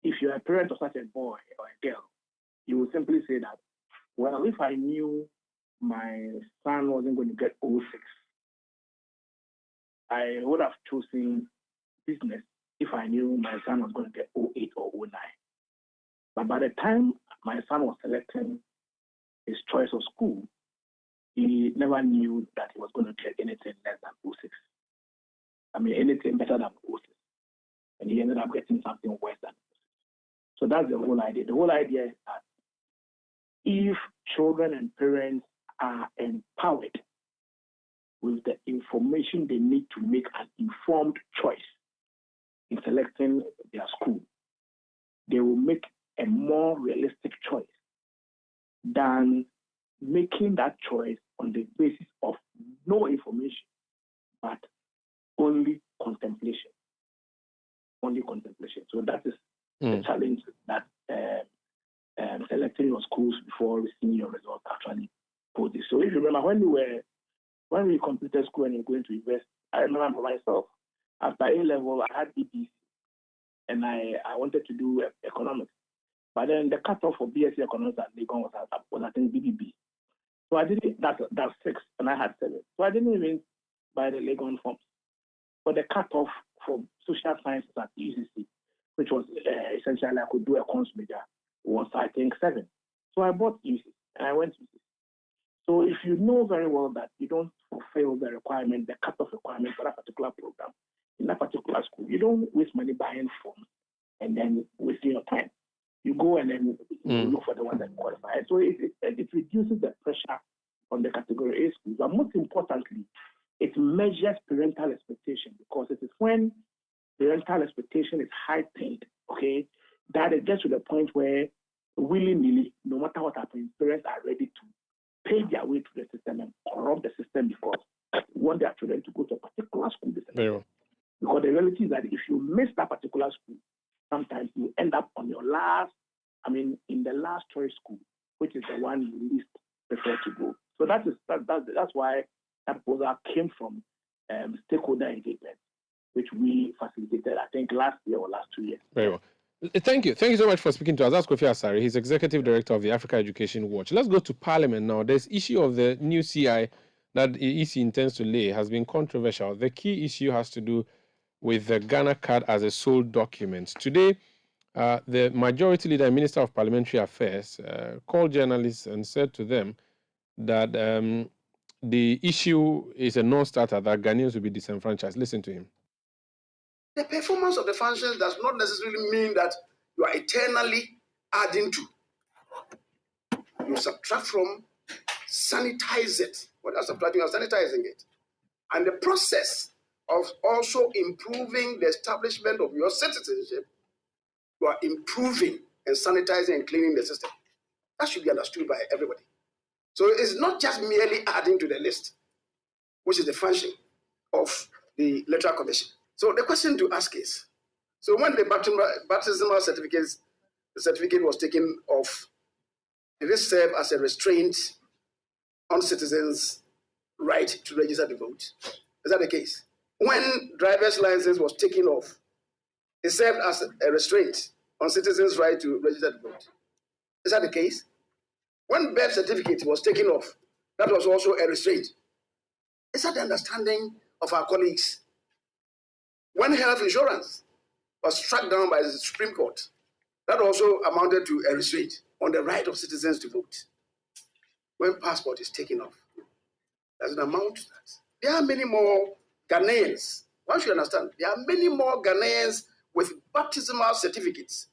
if you're a parent of such a boy or a girl, you will simply say that, well, if I knew my son wasn't going to get 06, I would have chosen business if I knew my son was going to get 08 or 09. But by the time my son was selecting his choice of school, he never knew that he was going to get anything less than 06. I mean, anything better than 06. And he ended up getting something worse than 06. So that's the whole idea. The whole idea is that if children and parents are empowered with the information they need to make an informed choice in selecting their school, they will make a more realistic choice than making that choice on the basis of no information, but only contemplation. Only contemplation. So that is the challenge that selecting your schools before receiving your results actually poses. So if you remember, when we completed school and we're going to invest, I remember for myself, after A-level, I had BBC, and I wanted to do economics. But then the cutoff for BSc economics at Legon was I think BBB. So I didn't, that's 6, and I had 7. So I didn't even buy the Legon forms. But the cutoff for social sciences at UCC, which was essentially I could do a cons major, was I think 7. So I bought UCC and I went to UCC. So if you know very well that you don't fulfill the requirement, the cutoff requirement for that particular program in that particular school, you don't waste money buying forms and then wasting your time. You go and then look for the one that qualifies. So it reduces the pressure on the category A schools. But most importantly, it measures parental expectation, because it is when parental expectation is heightened, okay, that it gets to the point where willy-nilly, no matter what happens, parents are ready to pay their way through the system and corrupt the system because they want their children to go to a particular school. Because the reality is that if you miss that particular school, sometimes you end up on your in the last choice school, which is the one you least prefer to go. So that's why that proposal came from stakeholder engagement, which we facilitated, I think, last year or last 2 years. Very well. Thank you. Thank you so much for speaking to us. That's Kofi Asare. He's Executive Director of the Africa Education Watch. Let's go to Parliament now. This issue of the new CI that the EC intends to lay has been controversial. The key issue has to do with the Ghana card as a sole document. Today, the Majority Leader and Minister of Parliamentary Affairs called journalists and said to them that the issue is a non-starter, that Ghanaians will be disenfranchised. Listen to him. The performance of the functions does not necessarily mean that you are eternally adding to. You subtract from, sanitize it. What are subtracting? You are sanitizing it. And the process of also improving the establishment of your citizenship, you are improving and sanitizing and cleaning the system. That should be understood by everybody. So it's not just merely adding to the list, which is the function of the Electoral Commission. So the question to ask is, so when the baptismal certificate was taken off, did it serve as a restraint on citizens' right to register to vote? Is that the case? When driver's license was taken off, it served as a restraint on citizens' right to register to vote. Is that the case? When birth certificate was taken off, that was also a restraint. Is that the understanding of our colleagues? When health insurance was struck down by the Supreme Court, that also amounted to a restraint on the right of citizens to vote. When passport is taken off, does it amount to that? There are many more Ghanaians. One should understand, there are many more Ghanaians with baptismal certificates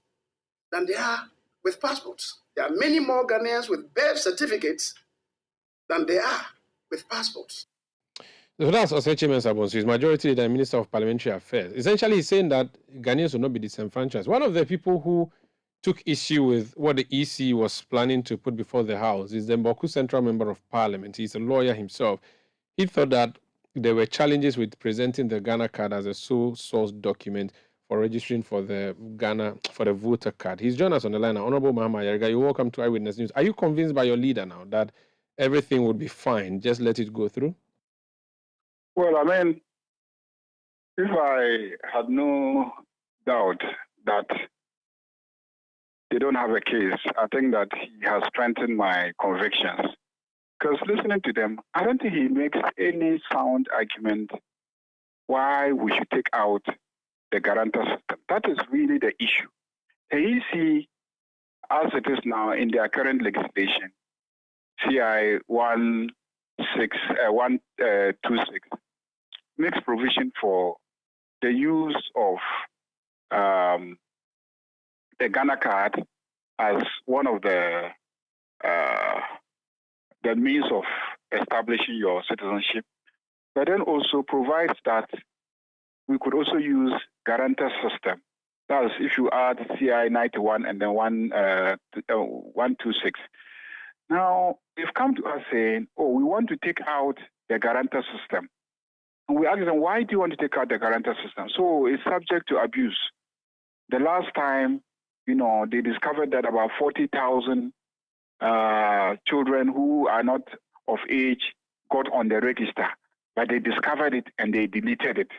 than there are with passports. There are many more Ghanaians with birth certificates than there are with passports. So that's Osechi Mensah, his Majority Leader and Minister of Parliamentary Affairs. Essentially, he's saying that Ghanaians will not be disenfranchised. One of the people who took issue with what the EC was planning to put before the House is the Mboku Central Member of Parliament. He's a lawyer himself. He thought that there were challenges with presenting the Ghana card as a sole source document for registering for the voter card. He's joined us on the line now. Honorable Mahama Yarga, you're welcome to Eyewitness News. Are you convinced by your leader now that everything would be fine? Just let it go through? Well, I mean, if I had no doubt that they don't have a case, I think that he has strengthened my convictions. Because listening to them, I don't think he makes any sound argument why we should take out the guarantor system. That is really the issue. The EC, as it is now in their current legislation, CI 126, makes provision for the use of the Ghana card as one of the means of establishing your citizenship, but then also provides that we could also use guarantor system. That is, if you add CI 91 and then 126. Now, they've come to us saying, oh, we want to take out the guarantor system. And we ask them, why do you want to take out the guarantor system? So it's subject to abuse. The last time, they discovered that about 40,000 children who are not of age got on the register, but they discovered it and they deleted it.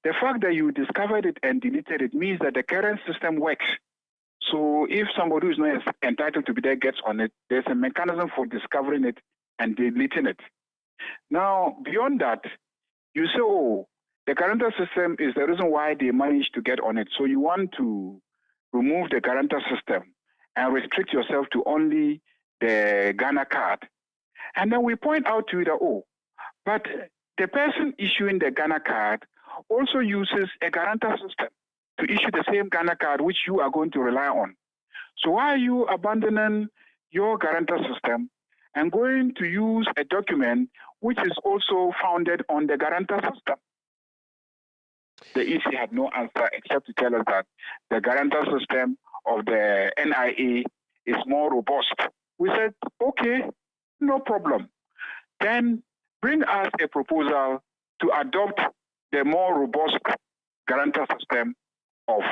The fact that you discovered it and deleted it means that the current system works. So if somebody who is not entitled to be there gets on it, there's a mechanism for discovering it and deleting it. Now, beyond that, you say, oh, the guarantor system is the reason why they managed to get on it. So you want to remove the guarantor system and restrict yourself to only the Ghana card. And then we point out to you that, oh, but the person issuing the Ghana card also uses a guarantor system to issue the same Ghana card which you are going to rely on. So why are you abandoning your guarantor system and going to use a document which is also founded on the guarantor system? The EC had no answer except to tell us that the guarantor system of the NIA is more robust. We said, okay, no problem. Then bring us a proposal to adopt the more robust guarantor system of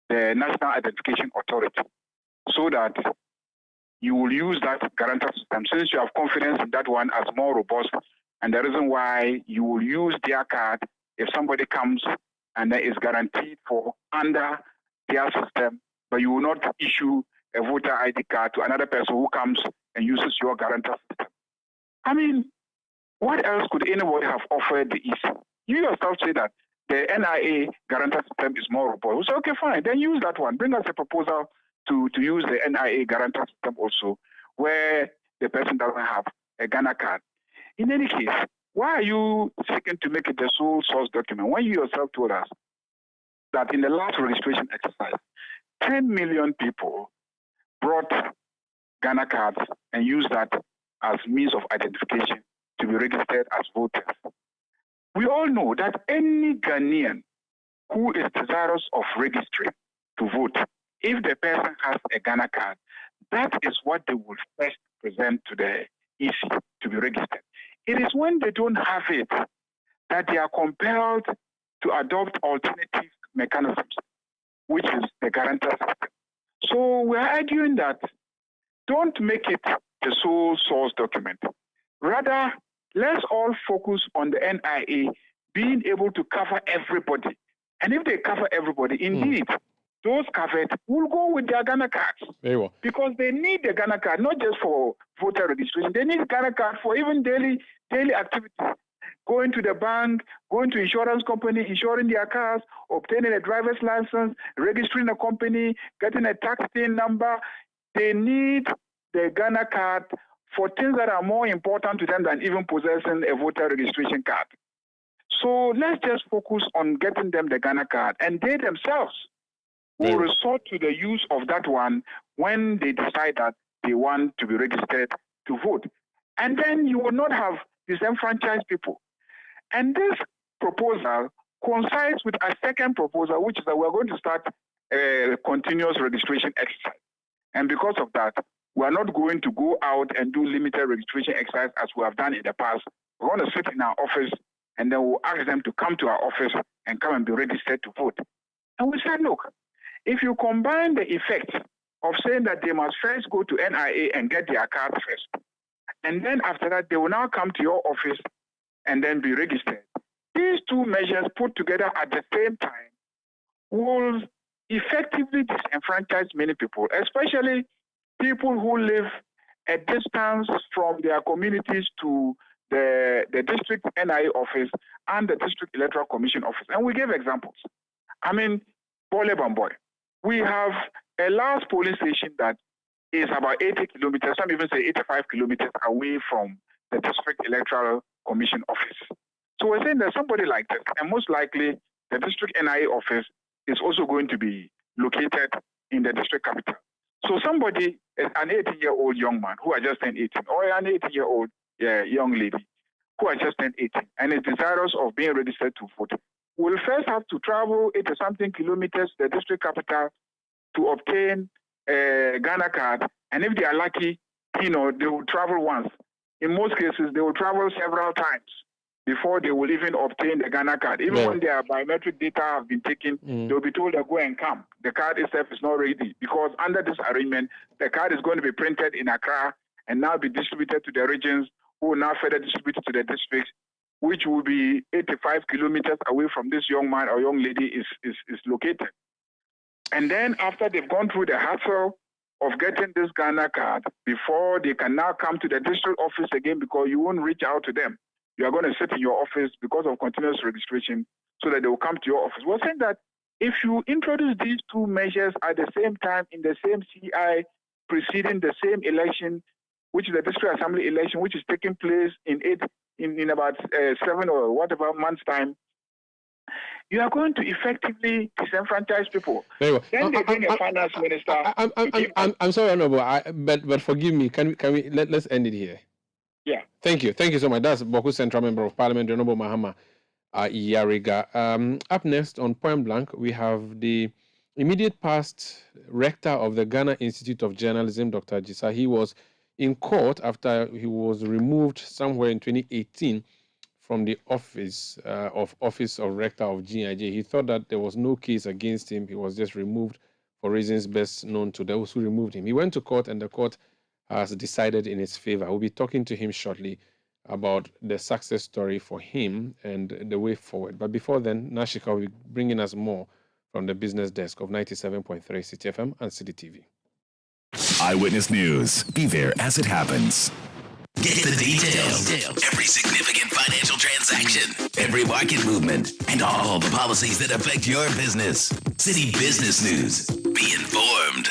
the National Identification Authority so that you will use that guarantor system since you have confidence in that one as more robust, and the reason why you will use their card if somebody comes and is guaranteed for under their system, but you will not issue a voter ID card to another person who comes and uses your guarantor system. I mean, what else could anybody have offered the EC? You yourself say that the NIA guarantor system is more robust. We say, okay, fine, then use that one. Bring us a proposal to use the NIA guarantor system also, where the person doesn't have a Ghana card. In any case, why are you seeking to make it the sole source document when you yourself told us that in the last registration exercise, 10 million people brought Ghana cards and used that as means of identification to be registered as voters? We all know that any Ghanaian who is desirous of registering to vote, if the person has a Ghana card, that is what they will first present to the EC to be registered. It is when they don't have it that they are compelled to adopt alternative mechanisms, which is the guarantor system. So we're arguing that don't make it the sole source document. Rather, let's all focus on the NIA being able to cover everybody. And if they cover everybody, indeed, those covered will go with their Ghana cards. Very well. Because they need the Ghana card, not just for voter registration. They need Ghana card for even daily activities. Going to the bank, going to insurance company, insuring their cars, obtaining a driver's license, registering a company, getting a tax PIN number. They need the Ghana card for things that are more important to them than even possessing a voter registration card. So let's just focus on getting them the Ghana card, and they themselves will resort to the use of that one when they decide that they want to be registered to vote. And then you will not have disenfranchised people. And this proposal coincides with a second proposal, which is that we're going to start a continuous registration exercise. And because of that, we are not going to go out and do limited registration exercise as we have done in the past. We're going to sit in our office and then we'll ask them to come to our office and come and be registered to vote. And we said, look, if you combine the effect of saying that they must first go to NIA and get their card first, and then after that, they will now come to your office and then be registered, these two measures put together at the same time will effectively disenfranchise many people, especially people who live a distance from their communities to the district NIA office and the district electoral commission office. And we gave examples. I mean, Bole Bamboy. We have a large polling station that is about 80 kilometers, some even say 85 kilometers away from the district electoral commission office. So we're saying that somebody like this, and most likely the district NIA office is also going to be located in the district capital. So somebody, an 18-year-old young man who has just turned 18, or an 18-year-old young lady who has just turned 18 and is desirous of being registered to vote, will first have to travel 80-something kilometers to the district capital to obtain a Ghana card. And if they are lucky, they will travel once. In most cases, they will travel several times before they will even obtain the Ghana card. Even when their biometric data have been taken, they'll be told to go and come. The card itself is not ready because under this arrangement, the card is going to be printed in Accra and now be distributed to the regions, who will now further distribute it to the districts, which will be 85 kilometers away from this young man or young lady is located. And then after they've gone through the hassle of getting this Ghana card, before they can now come to the district office again, because you won't reach out to them. You are going to sit in your office because of continuous registration so that they will come to your office. We're saying that if you introduce these two measures at the same time in the same CI preceding the same election, which is the district assembly election, which is taking place in about 7 or whatever months' time, you are going to effectively disenfranchise people. Very well. Then they bring a finance minister. I'm sorry, Honorable, but forgive me. Can we let's end it here? Yeah. Thank you so much. That's Boku Central Member of Parliament, Honorable Mahama Yariga. Up next on Point Blank, we have the immediate past rector of the Ghana Institute of Journalism, Dr. Jisa. He was in court after he was removed somewhere in 2018 from the office of rector of GIJ. He thought that there was no case against him. He was just removed for reasons best known to those who removed him. He went to court and the court has decided in his favor. We'll be talking to him shortly about the success story for him and the way forward. But before then, Shika will be bringing us more from the business desk of 97.3 Citi FM and Citi TV. Eyewitness News. Be there as it happens. Get the details. Every significant financial transaction, every market movement, and all the policies that affect your business. Citi Business News. Be informed.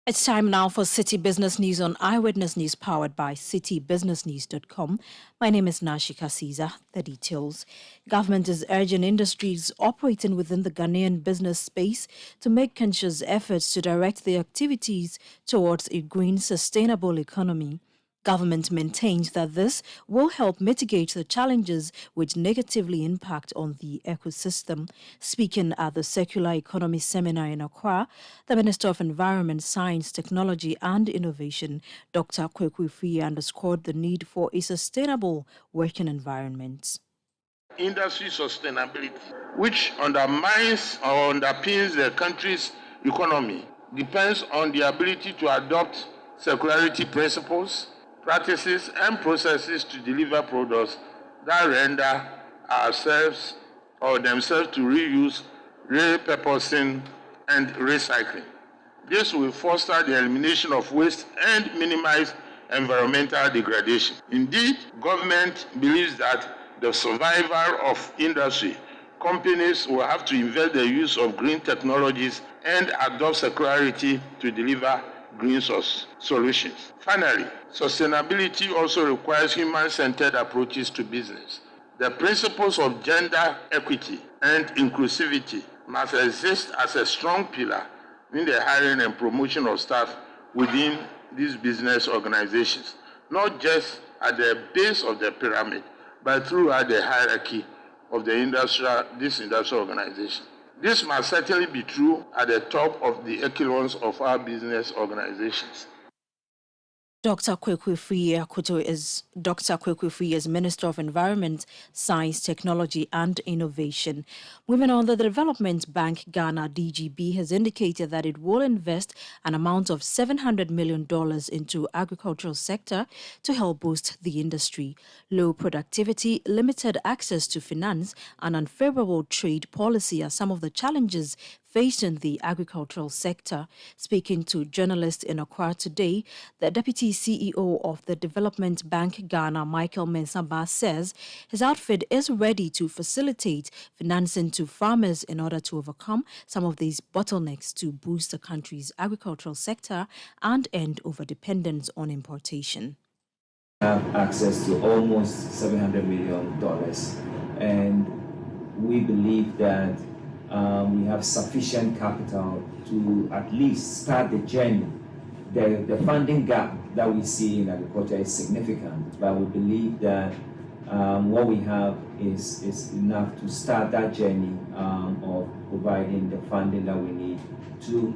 It's time now for Citi Business News on Eyewitness News, powered by citibusinessnews.com. My name is Shika Caesar. The details. Government is urging industries operating within the Ghanaian business space to make conscious efforts to direct their activities towards a green, sustainable economy. Government maintains that this will help mitigate the challenges which negatively impact on the ecosystem. Speaking at the Circular Economy Seminar in Accra, the Minister of Environment, Science, Technology and Innovation, Dr. Kweku Fee, underscored the need for a sustainable working environment. Industry sustainability, which undermines or underpins the country's economy, depends on the ability to adopt circularity principles, practices and processes to deliver products that render ourselves or themselves to reuse, repurposing, and recycling. This will foster the elimination of waste and minimize environmental degradation. Indeed, government believes that the survival of industry, companies will have to invest the use of green technologies and adopt circularity to deliver green solutions. Finally, sustainability also requires human-centered approaches to business. The principles of gender equity and inclusivity must exist as a strong pillar in the hiring and promotion of staff within these business organizations, not just at the base of the pyramid, but throughout the hierarchy of this industrial organization. This must certainly be true at the top of the echelons of our business organizations. Dr. Kwekwe Free is Minister of Environment, Science, Technology and Innovation. Moving on, the Development Bank Ghana DGB has indicated that it will invest an amount of $700 million into agricultural sector to help boost the industry. Low productivity, limited access to finance and unfavorable trade policy are some of the challenges faced in the agricultural sector. Speaking to journalists in Accra today, the Deputy CEO of the Development Bank Ghana, Michael Mensah, says his outfit is ready to facilitate financing to farmers in order to overcome some of these bottlenecks to boost the country's agricultural sector and end overdependence on importation. Have access to almost $700 million, and we believe that we have sufficient capital to at least start the journey. The funding gap that we see in agriculture is significant, but we believe that what we have is enough to start that journey of providing the funding that we need to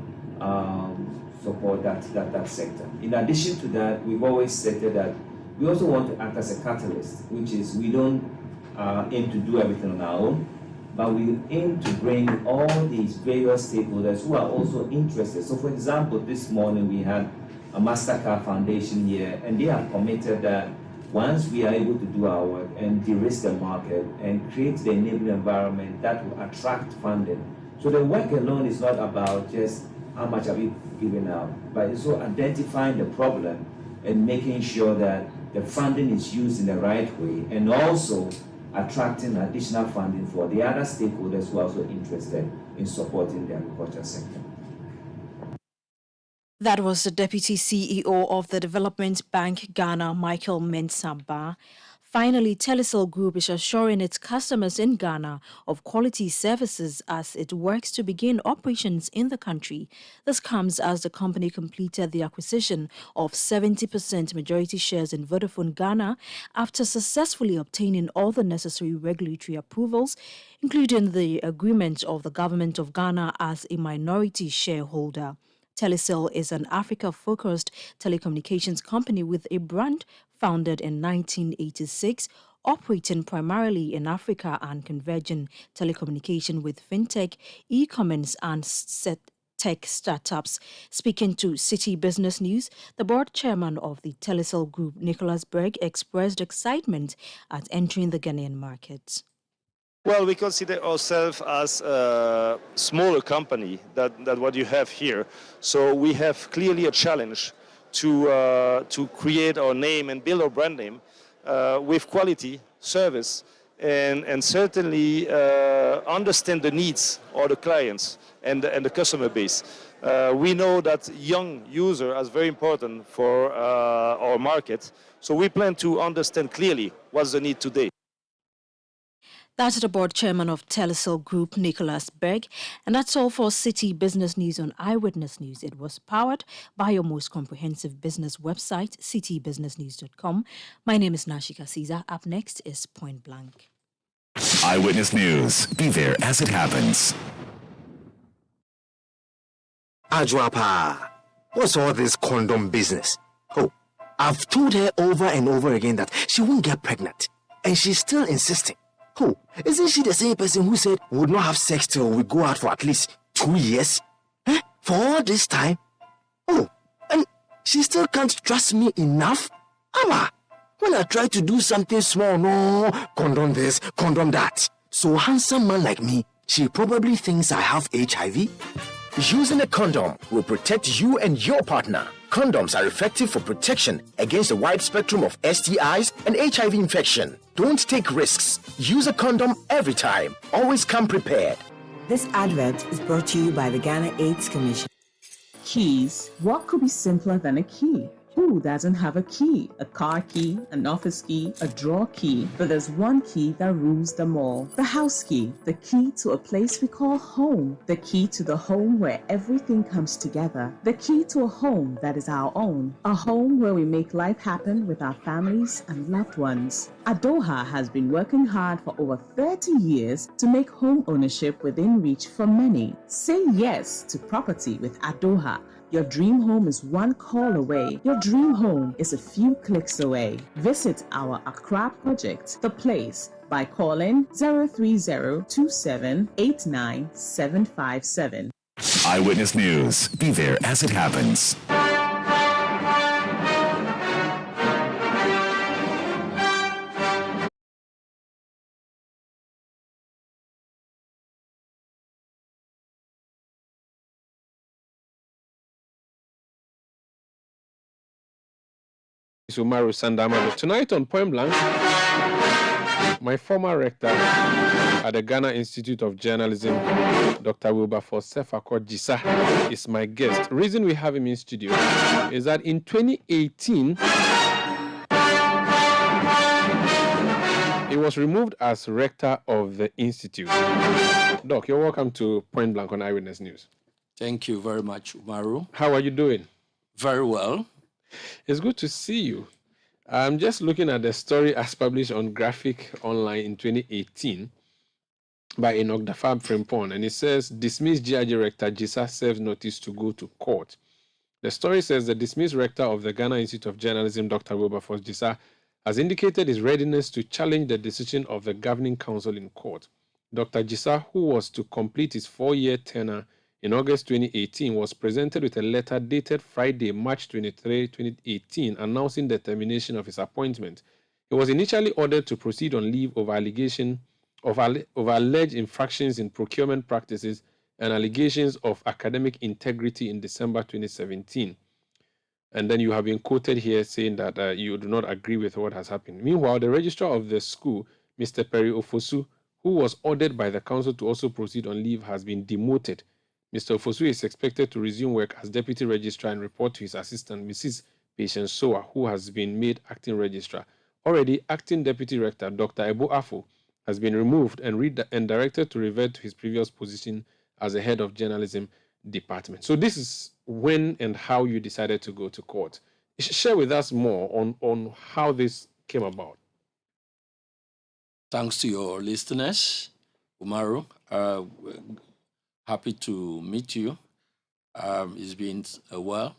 support that sector. In addition to that, we've always stated that we also want to act as a catalyst, which is we don't aim to do everything on our own, but we aim to bring all these various stakeholders who are also interested. So, for example, this morning we had a MasterCard Foundation here, and they have committed that once we are able to do our work and de-risk the market and create the enabling environment that will attract funding. So the work alone is not about just how much are we giving out, but it's also identifying the problem and making sure that the funding is used in the right way, and also attracting additional funding for the other stakeholders who are also interested in supporting the agriculture sector. That was the Deputy CEO of the Development Bank Ghana, Michael Mensah. Finally, Telecel Group is assuring its customers in Ghana of quality services as it works to begin operations in the country. This comes as the company completed the acquisition of 70% majority shares in Vodafone Ghana after successfully obtaining all the necessary regulatory approvals, including the agreement of the government of Ghana as a minority shareholder. Telecel is an Africa-focused telecommunications company with a brand founded in 1986, operating primarily in Africa and converging telecommunication with fintech, e-commerce and tech startups. Speaking to Citi Business News, the board chairman of the Telecel Group, Nicholas Berg, expressed excitement at entering the Ghanaian market. Well, we consider ourselves as a smaller company than what you have here. So we have clearly a challenge to create our name and build our brand name with quality, service, and certainly understand the needs of the clients and the customer base. We know that young user is very important for our market. So we plan to understand clearly what's the need today. That's the board chairman of Telecel Group, Nicholas Berg. And that's all for Citi Business News on Eyewitness News. It was powered by your most comprehensive business website, citibusinessnews.com. My name is Shika Caesar. Up next is Point Blank. Eyewitness News. Be there as it happens. Ajwapa, what's all this condom business? Oh, I've told her over and over again that she won't get pregnant, and she's still insisting. Oh, isn't she the same person who said we would not have sex till we go out for at least 2 years? For all this time? Oh, and she still can't trust me enough? Ama, when I try to do something small, no, condom this, condom that. So handsome man like me, she probably thinks I have HIV. Using a condom will protect you and your partner. Condoms are effective for protection against a wide spectrum of STIs and HIV infection. Don't take risks. Use a condom every time. Always come prepared. This advert is brought to you by the Ghana AIDS Commission. Keys. What could be simpler than a key? Who doesn't have a key? A car key, an office key, a drawer key. But there's one key that rules them all. The house key. The key to a place we call home. The key to the home where everything comes together. The key to a home that is our own. A home where we make life happen with our families and loved ones. Adoha has been working hard for over 30 years to make home ownership within reach for many. Say yes to property with Adoha. Your dream home is one call away. Your dream home is a few clicks away. Visit our Accra project, The Place, by calling 030-2789-757. Eyewitness News. Be there as it happens. Umaru, Sanda, Amadu. Tonight on Point Blank, my former rector at the Ghana Institute of Journalism, Dr. Wilberforce Sefako Jisa, is my guest. The reason we have him in studio is that in 2018, he was removed as rector of the institute. Doc, you're welcome to Point Blank on Eyewitness News. Thank you very much, Umaru. How are you doing? Very well. It's good to see you. I'm just looking at the story as published on Graphic Online in 2018 by Enoch Dafab Frimpong, and it says, dismissed GIG rector Jisa serves notice to go to court. The story says the dismissed rector of the Ghana Institute of Journalism, Dr. Wilberforce Jisa, has indicated his readiness to challenge the decision of the governing council in court. Dr. Jisa, who was to complete his 4-year tenure in August 2018, was presented with a letter dated Friday, March 23, 2018, announcing the termination of his appointment. He was initially ordered to proceed on leave over alleged infractions in procurement practices and allegations of academic integrity in December 2017. And then you have been quoted here saying that you do not agree with what has happened. Meanwhile, the registrar of the school, Mr. Perry Ofosu, who was ordered by the council to also proceed on leave, has been demoted. Mr. Ofosu is expected to resume work as deputy registrar and report to his assistant, Mrs. Patience Soa, who has been made acting registrar. Already, acting deputy rector, Dr. Ebo Afo, has been removed and directed to revert to his previous position as the head of journalism department. So this is when and how you decided to go to court. Share with us more on how this came about. Thanks to your listeners, Umaru. Happy to meet you. It's been a while.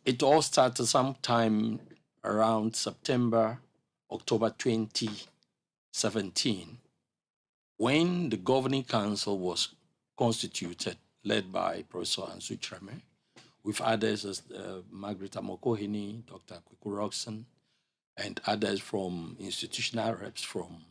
It all started sometime around October 2017, when the governing council was constituted, led by Professor Ansu Treme, with others as Margaret Amokohini, Dr. Kwiku Roxon, and others from institutional reps from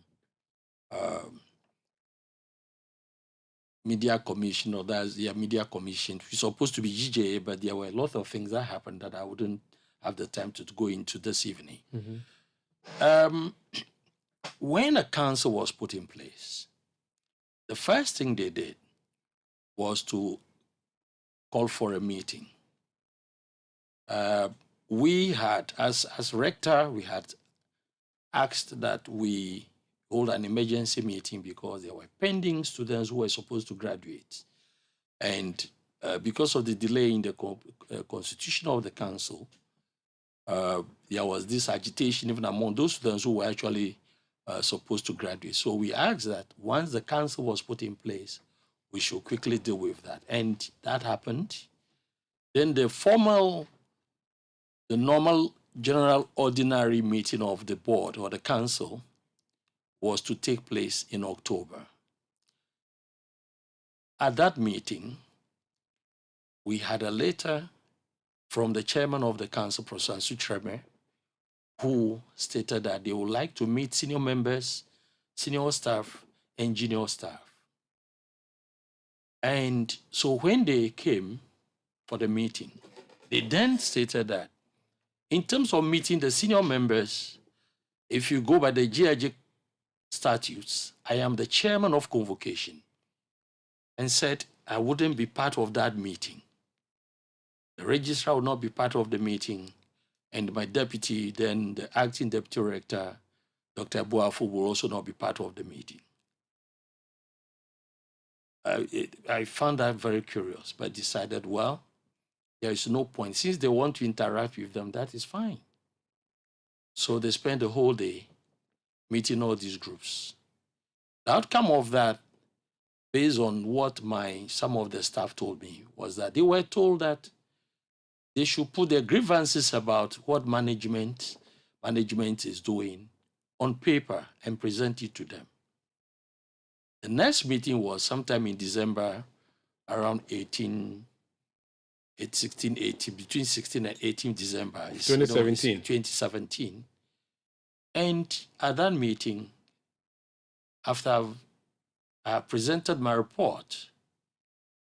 Media Commission, or that's the Media Commission. It's supposed to be GJA, but there were a lot of things that happened that I wouldn't have the time to go into this evening. Mm-hmm. When a council was put in place, the first thing they did was to call for a meeting. We had, as rector, we had asked that we hold an emergency meeting because there were pending students who were supposed to graduate. And because of the delay in the constitution of the council, there was this agitation even among those students who were actually supposed to graduate. So we asked that once the council was put in place, we should quickly deal with that. And that happened. Then the normal general ordinary meeting of the board or the council was to take place in October. At that meeting, we had a letter from the chairman of the council, Professor Ansu Treme, who stated that they would like to meet senior members, senior staff, and junior staff. And so when they came for the meeting, they then stated that in terms of meeting the senior members, if you go by the GIG statutes, I am the chairman of convocation, and said I wouldn't be part of that meeting. The registrar would not be part of the meeting, and my deputy, then the acting deputy rector, Dr. Boafo, will also not be part of the meeting. I found that very curious, but decided, well, there is no point. Since they want to interact with them, that is fine. So they spent the whole day meeting all these groups. The outcome of that based on what some of the staff told me, was that they were told that they should put their grievances about what management is doing on paper and present it to them. The next meeting was sometime in December, around between 16 and 18 December. 2017. 2017. And at that meeting, after I presented my report,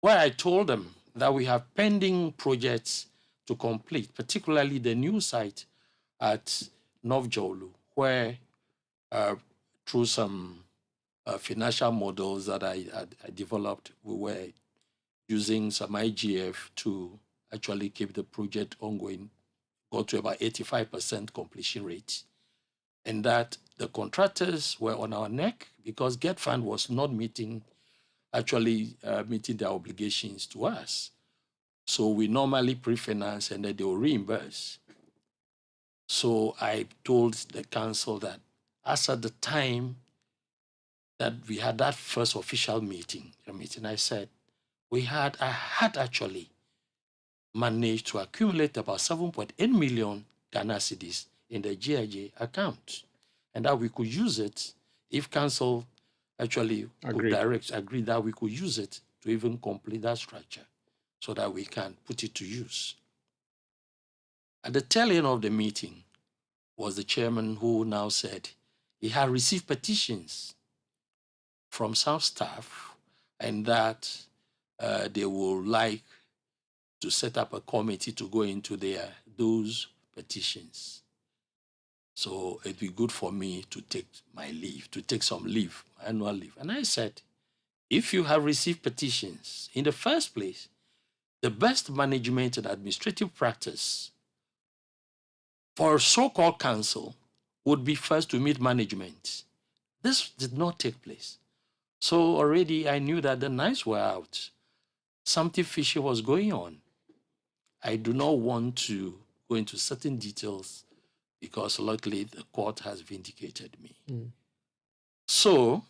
where I told them that we have pending projects to complete, particularly the new site at North Jolu, where through some financial models that I developed, we were using some IGF to actually keep the project ongoing, got to about 85% completion rate. And that the contractors were on our neck because Get Fund was not meeting their obligations to us. So we normally pre-finance and then they will reimburse. So I told the council that as at the time that we had that first official meeting, I said, I had actually managed to accumulate about 7.8 million Ghana cedis in the GIJ account, and that we could use it if council actually agreed that we could use it to even complete that structure so that we can put it to use. At the tail end of the meeting was the chairman who now said he had received petitions from some staff and that they would like to set up a committee to go into those petitions. So it'd be good for me to take some leave, annual leave. And I said, if you have received petitions, in the first place, the best management and administrative practice for a so-called council would be first to meet management. This did not take place. So already I knew that the nights were out. Something fishy was going on. I do not want to go into certain details because luckily the court has vindicated me. So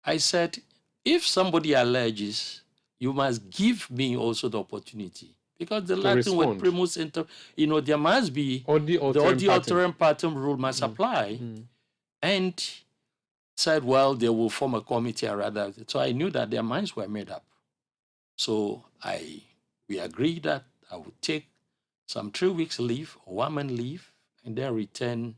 I said, if somebody alleges, you must give me also the opportunity. Because the Latin word primus inter, there must be the auditorium partem rule must apply. And said, well, they will form a committee or rather. So I knew that their minds were made up. So we agreed that I would take some 3 weeks leave or 1 month leave and then return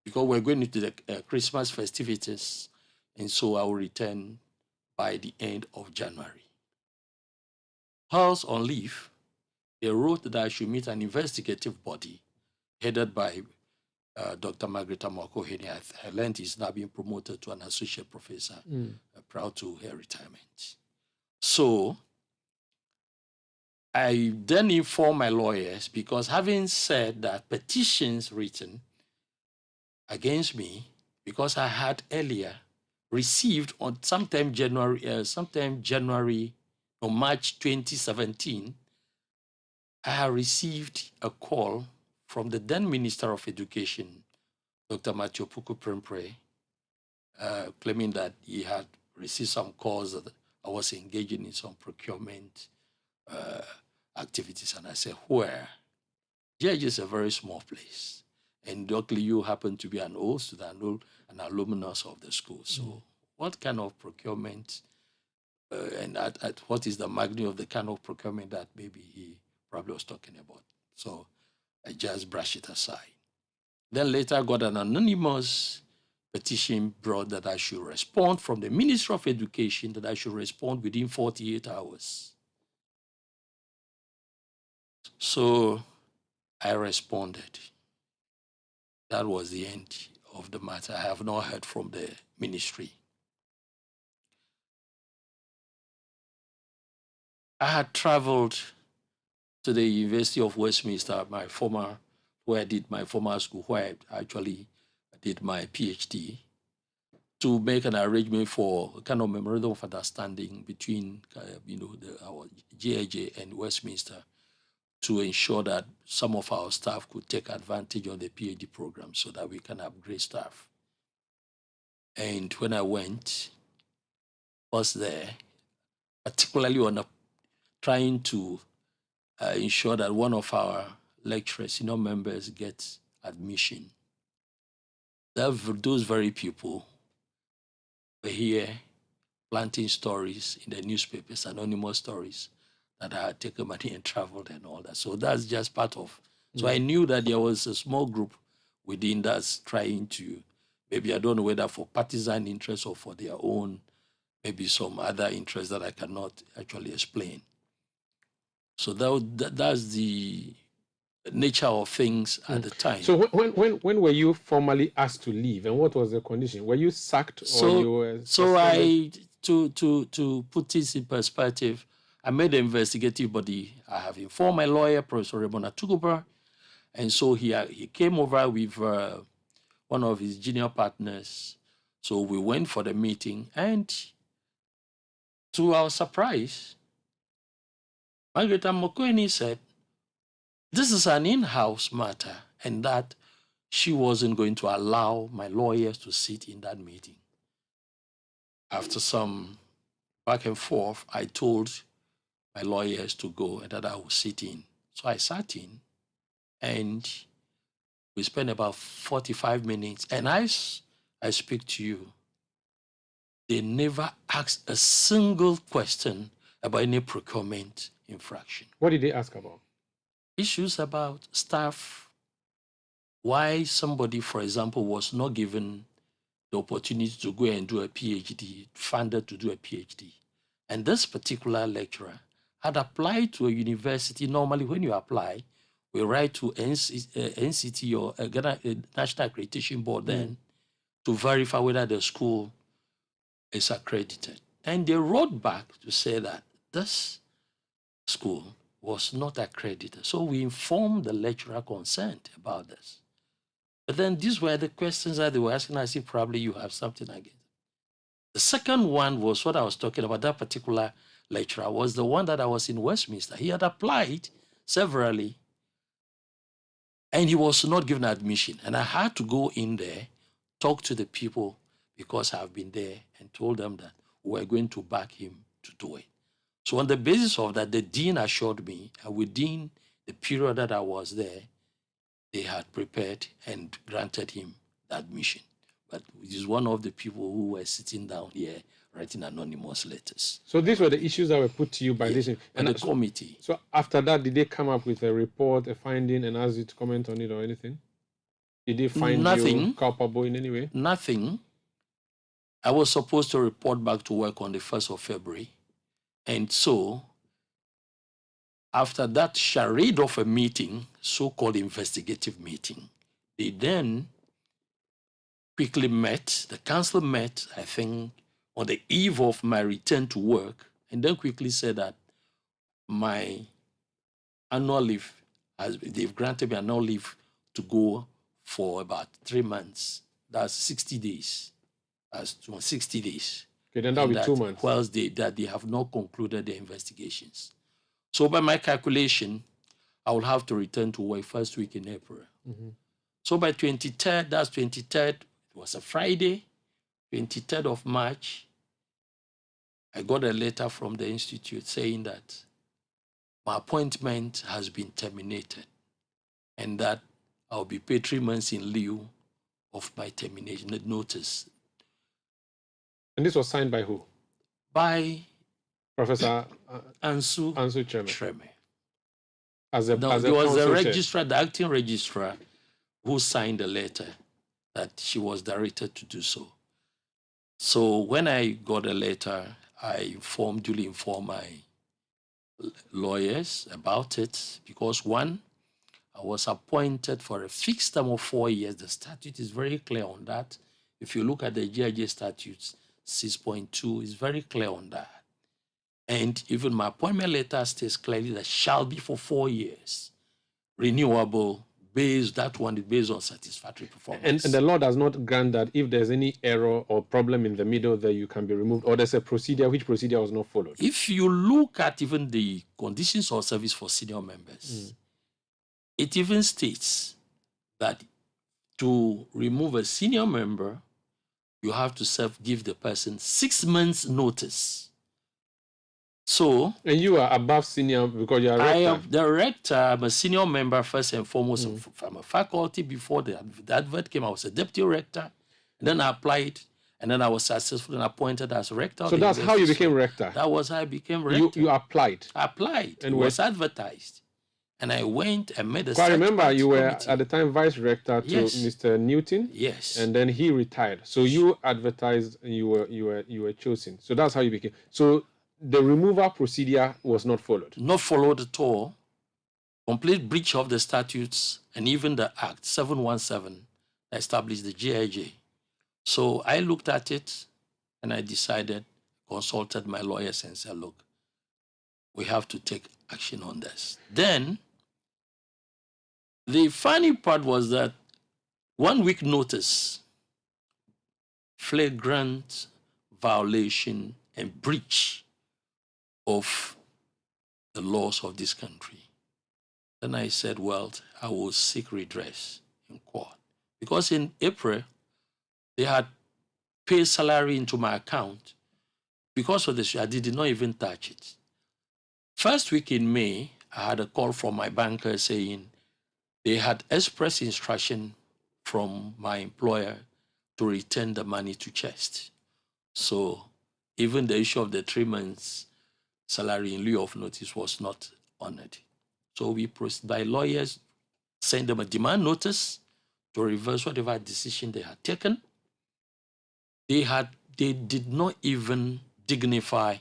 because we're going into the Christmas festivities. And so I will return by the end of January. Whilst on leave, they wrote that I should meet an investigative body headed by Dr. Margaret Amoako-Hene. I learned he's now being promoted to an associate professor, proud to her retirement. So I then informed my lawyers because having said that petitions written against me, because I had earlier received on sometime January or March 2017, I have received a call from the then Minister of Education, Dr. Matthew Puku Prempre, claiming that he had received some calls that I was engaging in some procurement activities. And I said, where? JJ is a very small place. And luckily you happen to be an old student, an alumnus of the school. So what kind of procurement and at what is the magnitude of the kind of procurement that maybe he probably was talking about? So I just brushed it aside. Then later I got an anonymous petition brought that I should respond from the Minister of Education, that I should respond within 48 hours. So I responded. That was the end of the matter. I have not heard from the ministry. I had traveled to the University of Westminster, where I did my former school, where I actually did my PhD, to make an arrangement for a kind of memorandum of understanding between, our GIJ and Westminster to ensure that some of our staff could take advantage of the PhD program so that we can upgrade staff. And when I went, was there, particularly on trying to ensure that one of our lecturers, senior members, gets admission. Those very people were here planting stories in the newspapers, anonymous stories, that I had taken money and traveled and all that. So that's just part of. So I knew that there was a small group within that's trying to, maybe I don't know whether for partisan interest or for their own, maybe some other interest that I cannot actually explain. So that's the nature of things at the time. So when were you formally asked to leave, and what was the condition? Were you sacked or you were? So to put this in perspective, I made an investigative body. I have informed my lawyer, Professor Rebona Tuguba, and so he came over with one of his junior partners. So we went for the meeting, and to our surprise, Margaret Mokweni said, this is an in-house matter, and that she wasn't going to allow my lawyers to sit in that meeting. After some back and forth, I told my lawyers to go and that I would sit in. So I sat in, and we spent about 45 minutes. And as I speak to you, they never asked a single question about any procurement infraction. What did they ask about? Issues about staff, why somebody, for example, was not given the opportunity to go and do a PhD, funded to do a PhD. And this particular lecturer had applied to a university. Normally, when you apply, we write to NCT or National Accreditation Board then to verify whether the school is accredited. And they wrote back to say that this school was not accredited. So we informed the lecturer concerned about this. But then these were the questions that they were asking. I see probably you have something against it. The second one was what I was talking about. That particular lecturer was the one that I was in Westminster. He had applied severally, and he was not given admission. And I had to go in there, talk to the people, because I've been there, and told them that we were going to back him to do it. So on the basis of that, the dean assured me, and within the period that I was there, they had prepared and granted him the admission. But he's one of the people who were sitting down here writing anonymous letters. So these were the issues that were put to you by this and the committee. So after that, did they come up with a report, a finding, and ask you to comment on it or anything? Did they find you culpable in any way? Nothing. I was supposed to report back to work on the 1st of February. And so, after that charade of a meeting, so-called investigative meeting, they then quickly met, the council met, I think, on the eve of my return to work, and then quickly said that my annual leave, they've granted me annual leave to go for about 3 months. That's 60 days. That's 60 days. Okay, then that'll be 2 months. Whilst they have not concluded their investigations. So by my calculation, I will have to return to work first week in April. So by 23rd, that's 23rd, it was a Friday, 23rd of March, I got a letter from the institute saying that my appointment has been terminated and that I'll be paid 3 months in lieu of my termination notice. And this was signed by who? By Professor Ansu Treme. There was a registrar, the acting registrar, who signed the letter that she was directed to do so. So when I got a letter, I duly informed my lawyers about it because one, I was appointed for a fixed term of 4 years. The statute is very clear on that. If you look at the GIJ statutes, 6.2 is very clear on that. And even my appointment letter states clearly that shall be for 4 years, renewable, that one is based on satisfactory performance. And the law does not grant that if there's any error or problem in the middle that you can be removed, or there's a procedure, which procedure was not followed? If you look at even the conditions of service for senior members, it even states that to remove a senior member you have to give the person 6 months notice. So, and you are above senior because you are rector. I am the rector. I'm a senior member first and foremost from a faculty. Before the advert came, I was a deputy rector. And then I applied, and then I was successful and appointed as rector. So that's how you became rector? That was how I became rector. You applied? I applied. And it was advertised. And I went and made a I remember you were at the time vice rector to Mr. Newton. Yes. And then he retired. So you advertised and you were chosen. So that's how you became. So the removal procedure was not followed? Not followed at all. Complete breach of the statutes and even the Act 717 established the GIJ. So I looked at it and I decided, consulted my lawyers and said, look, we have to take action on this. Then the funny part was that 1 week notice, flagrant violation and breach of the laws of this country. Then I said, well, I will seek redress in court. Because in April, they had paid salary into my account. Because of this, I did not even touch it. First week in May, I had a call from my banker saying they had express instruction from my employer to return the money to chest. So even the issue of the 3 months salary in lieu of notice was not honored. So we proceeded by lawyers, sent them a demand notice to reverse whatever decision they had taken. They did not even dignify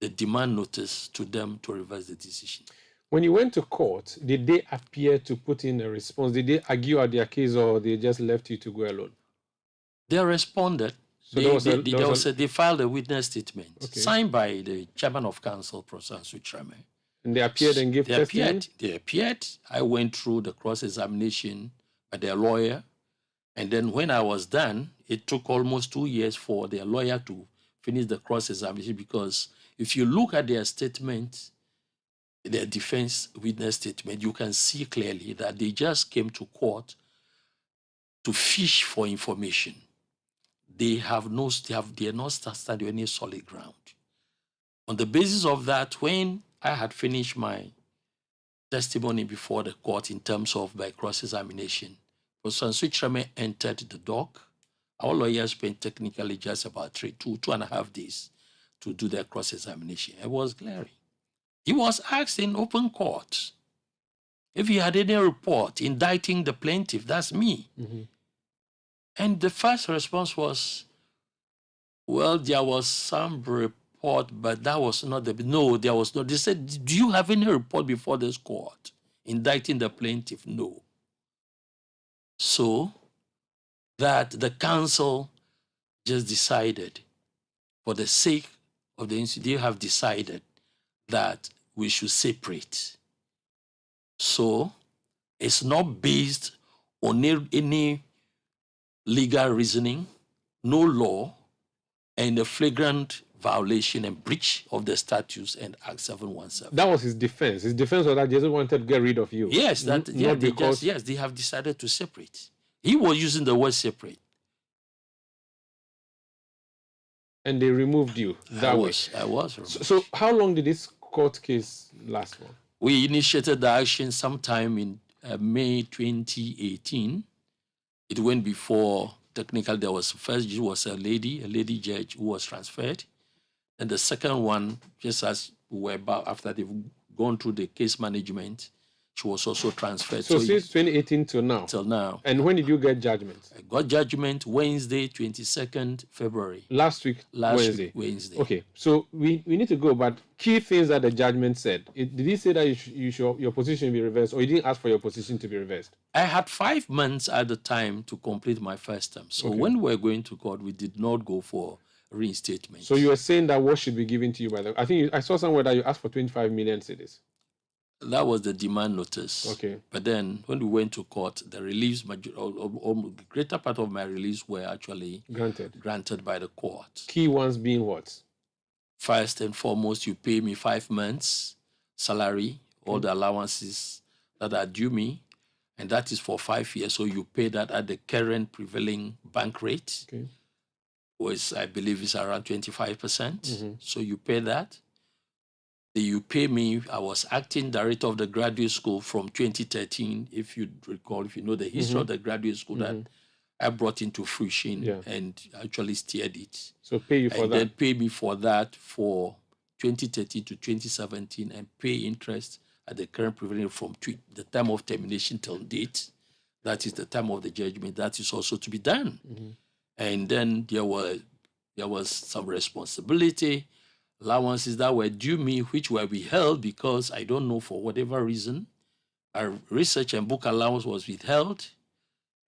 the demand notice to them to reverse the decision. When you went to court, did they appear to put in a response? Did they argue out their case or they just left you to go alone? They responded. So they filed a witness statement signed by the chairman of council, Professor Sutrame. And they appeared and gave testimony? They appeared. I went through the cross-examination by their lawyer. And then when I was done, it took almost 2 years for their lawyer to finish the cross-examination, because if you look at their statement, their defense witness statement, you can see clearly that they just came to court to fish for information. They are not standing on any solid ground. On the basis of that, when I had finished my testimony before the court in terms of my cross-examination, Professor Sutrame entered the dock. Our lawyers spent technically just about 2.5 days to do their cross-examination. It was glaring. He was asked in open court if he had any report indicting the plaintiff, that's me. And the first response was, well, there was some report, but that was not no, there was not. They said, do you have any report before this court indicting the plaintiff? No. So that the council just decided, for the sake of the institute, they have decided that we should separate. So it's not based on any legal reasoning, no law, and a flagrant violation and breach of the statutes and Act 717. That was his defense. His defense was that Jesus wanted to get rid of you. Yes, they have decided to separate. He was using the word separate. And they removed you that way. I was removed. So how long did this court case last for? We initiated the action sometime in May 2018. It went before, technically, there was first judge was a lady judge who was transferred. And the second one, just as we were about, after they've gone through the case management, she was also transferred. So since 2018 till now? Till now. And when did you get judgment? I got judgment Wednesday, 22nd February. Last week, Wednesday. Okay, so we need to go, but key things that the judgment said. Did he say that your position be reversed, or you didn't ask for your position to be reversed? I had 5 months at the time to complete my first term. So when we were going to court, we did not go for reinstatement. So you were saying that what should be given to you by the... I think I saw somewhere that you asked for 25 million cedis. That was the demand notice. Okay. But then when we went to court, the reliefs, the greater part of my reliefs were actually granted by the court. Key ones being what? First and foremost, you pay me 5 months salary, all the allowances that are due me, and that is for 5 years. So you pay that at the current prevailing bank rate. Okay. was, I believe, is around 25%. So you pay that. You pay me. I was acting director of the graduate school from 2013, if you recall, if you know the history of the graduate school that I brought into fruition and actually steered it. So pay you for and that. then pay me for that for 2013 to 2017 and pay interest at the current prevailing from the time of termination till date. That is the time of the judgment. That is also to be done. And then there was some responsibility, allowances that were due me, which were withheld because I don't know for whatever reason. Our research and book allowance was withheld,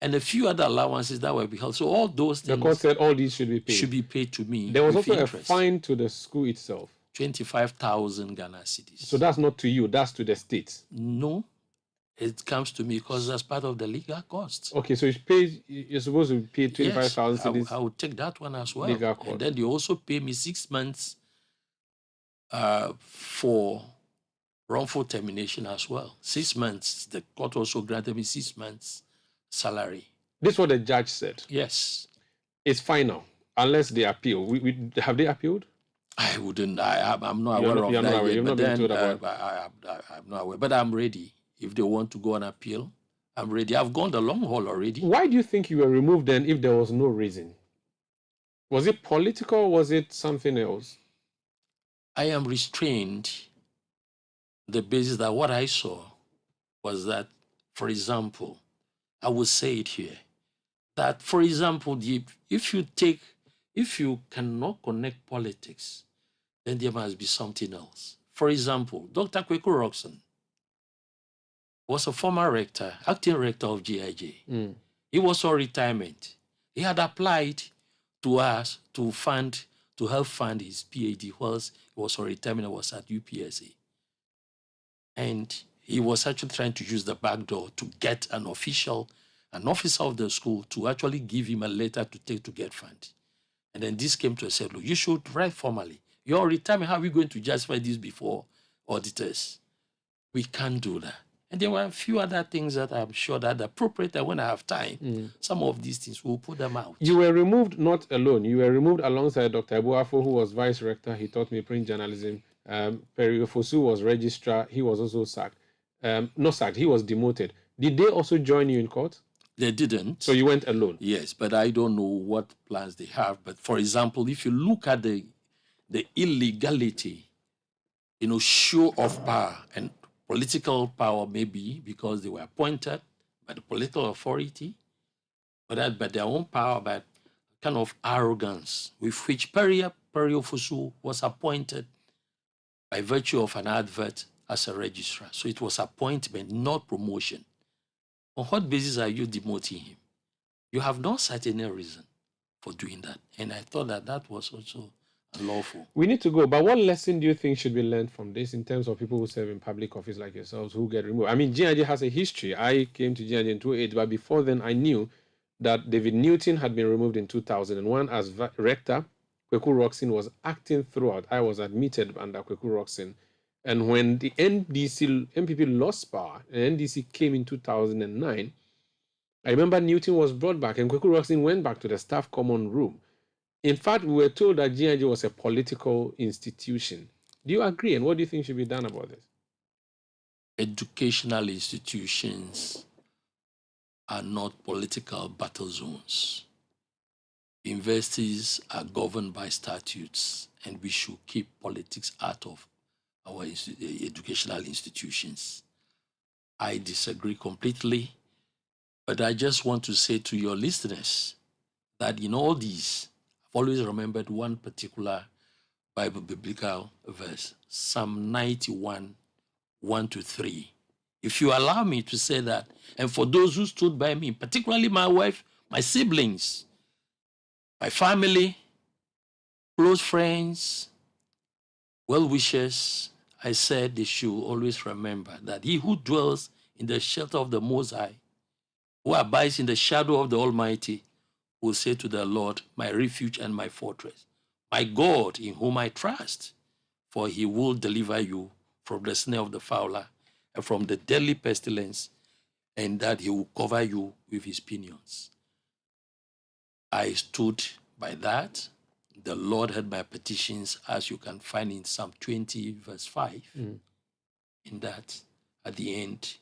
and a few other allowances that were withheld. So all those things. The court said all these should be paid. Should be paid to me. There was with also interest. a fine to the school itself. 25,000 Ghana cedis. So that's not to you, that's to the state. No, it comes to me because that's part of the legal costs. Okay, so you're supposed to pay 25,000 cedis. Yes, I would take that one as well. Legal cost. And then they also pay me 6 months for wrongful termination as well. 6 months. The court also granted me 6 months salary. This is what the judge said. Yes. It's final, unless they appeal. Have they appealed? I wouldn't. I'm not aware of that yet. But then I'm not aware. But I'm ready. If they want to go on appeal, I'm ready. I've gone the long haul already. Why do you think you were removed then if there was no reason? Was it political or was it something else? I am restrained. The basis that what I saw was that, for example, I will say it here, that, for example, if you cannot connect politics, then there must be something else. For example, Dr. Kweku Roxon was a former rector, acting rector of GIJ. He was on retirement. He had applied to us to help fund his PhD whilst he was on retirement and was at UPSA. And he was actually trying to use the back door to get an officer of the school to actually give him a letter to take to get funded. And then this came to us and said, look, you should write formally. You're on retirement. How are we going to justify this before auditors? We can't do that. And there were a few other things that I'm sure that are appropriate, and when I have time, some of these things, we'll put them out. You were removed not alone. You were removed alongside Dr. Ebuafo, who was vice rector. He taught me print journalism. Perry Ofosu was registrar. He was also sacked. Not sacked, he was demoted. Did they also join you in court? They didn't. So you went alone? Yes, but I don't know what plans they have. But for example, if you look at the illegality, show of power and political power, maybe because they were appointed by the political authority, but by their own power, but kind of arrogance with which Perry Ofosu was appointed by virtue of an advert as a registrar. So it was appointment, not promotion. On what basis are you demoting him? You have not cited any reason for doing that. And I thought that was also unlawful. We need to go, but what lesson do you think should be learned from this in terms of people who serve in public office like yourselves who get removed? I mean, GIJ has a history. I came to GIJ in 2008, but before then I knew that David Newton had been removed in 2001 as rector. Kweku Roxon was acting throughout. I was admitted under Kweku Roxon. And when the MPP lost power, and NDC came in 2009, I remember Newton was brought back and Kweku Roxon went back to the staff common room. In fact, we were told that GIJ was a political institution. Do you agree? And what do you think should be done about this? Educational institutions are not political battle zones. Universities are governed by statutes, and we should keep politics out of our educational institutions. I disagree completely, but I just want to say to your listeners that in all these, I've always remembered one particular Bible biblical verse, Psalm 91, 1-3. If you allow me to say that, and for those who stood by me, particularly my wife, my siblings, my family, close friends, well-wishers, I said they should always remember that he who dwells in the shelter of the Most High, who abides in the shadow of the Almighty, will say to the Lord, my refuge and my fortress, my God in whom I trust, for he will deliver you from the snare of the fowler and from the deadly pestilence, and that he will cover you with his pinions. I stood By that, the Lord heard my petitions, as you can find in Psalm 20, verse 5. In that, at the end,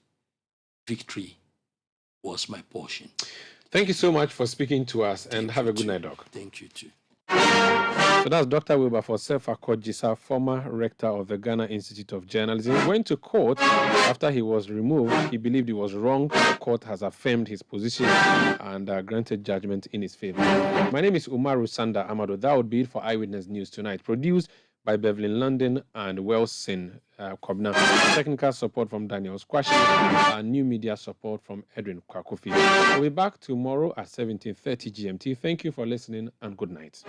victory was my portion. Thank you so much for speaking to us, and have a good night, Doc. Thank you, too. So that's Dr. Wilberforce Akojisa, former rector of the Ghana Institute of Journalism. He went to court after he was removed. He believed he was wrong. The court has affirmed his position and granted judgment in his favor. My name is Umaru Sanda Amadu. That would be it for Eyewitness News tonight. Produced by Beverly London and Wilson Kobna. Technical support from Daniel Squashi and new media support from Edwin Kwakofi. We'll be back tomorrow at 17:30 GMT. Thank you for listening and good night.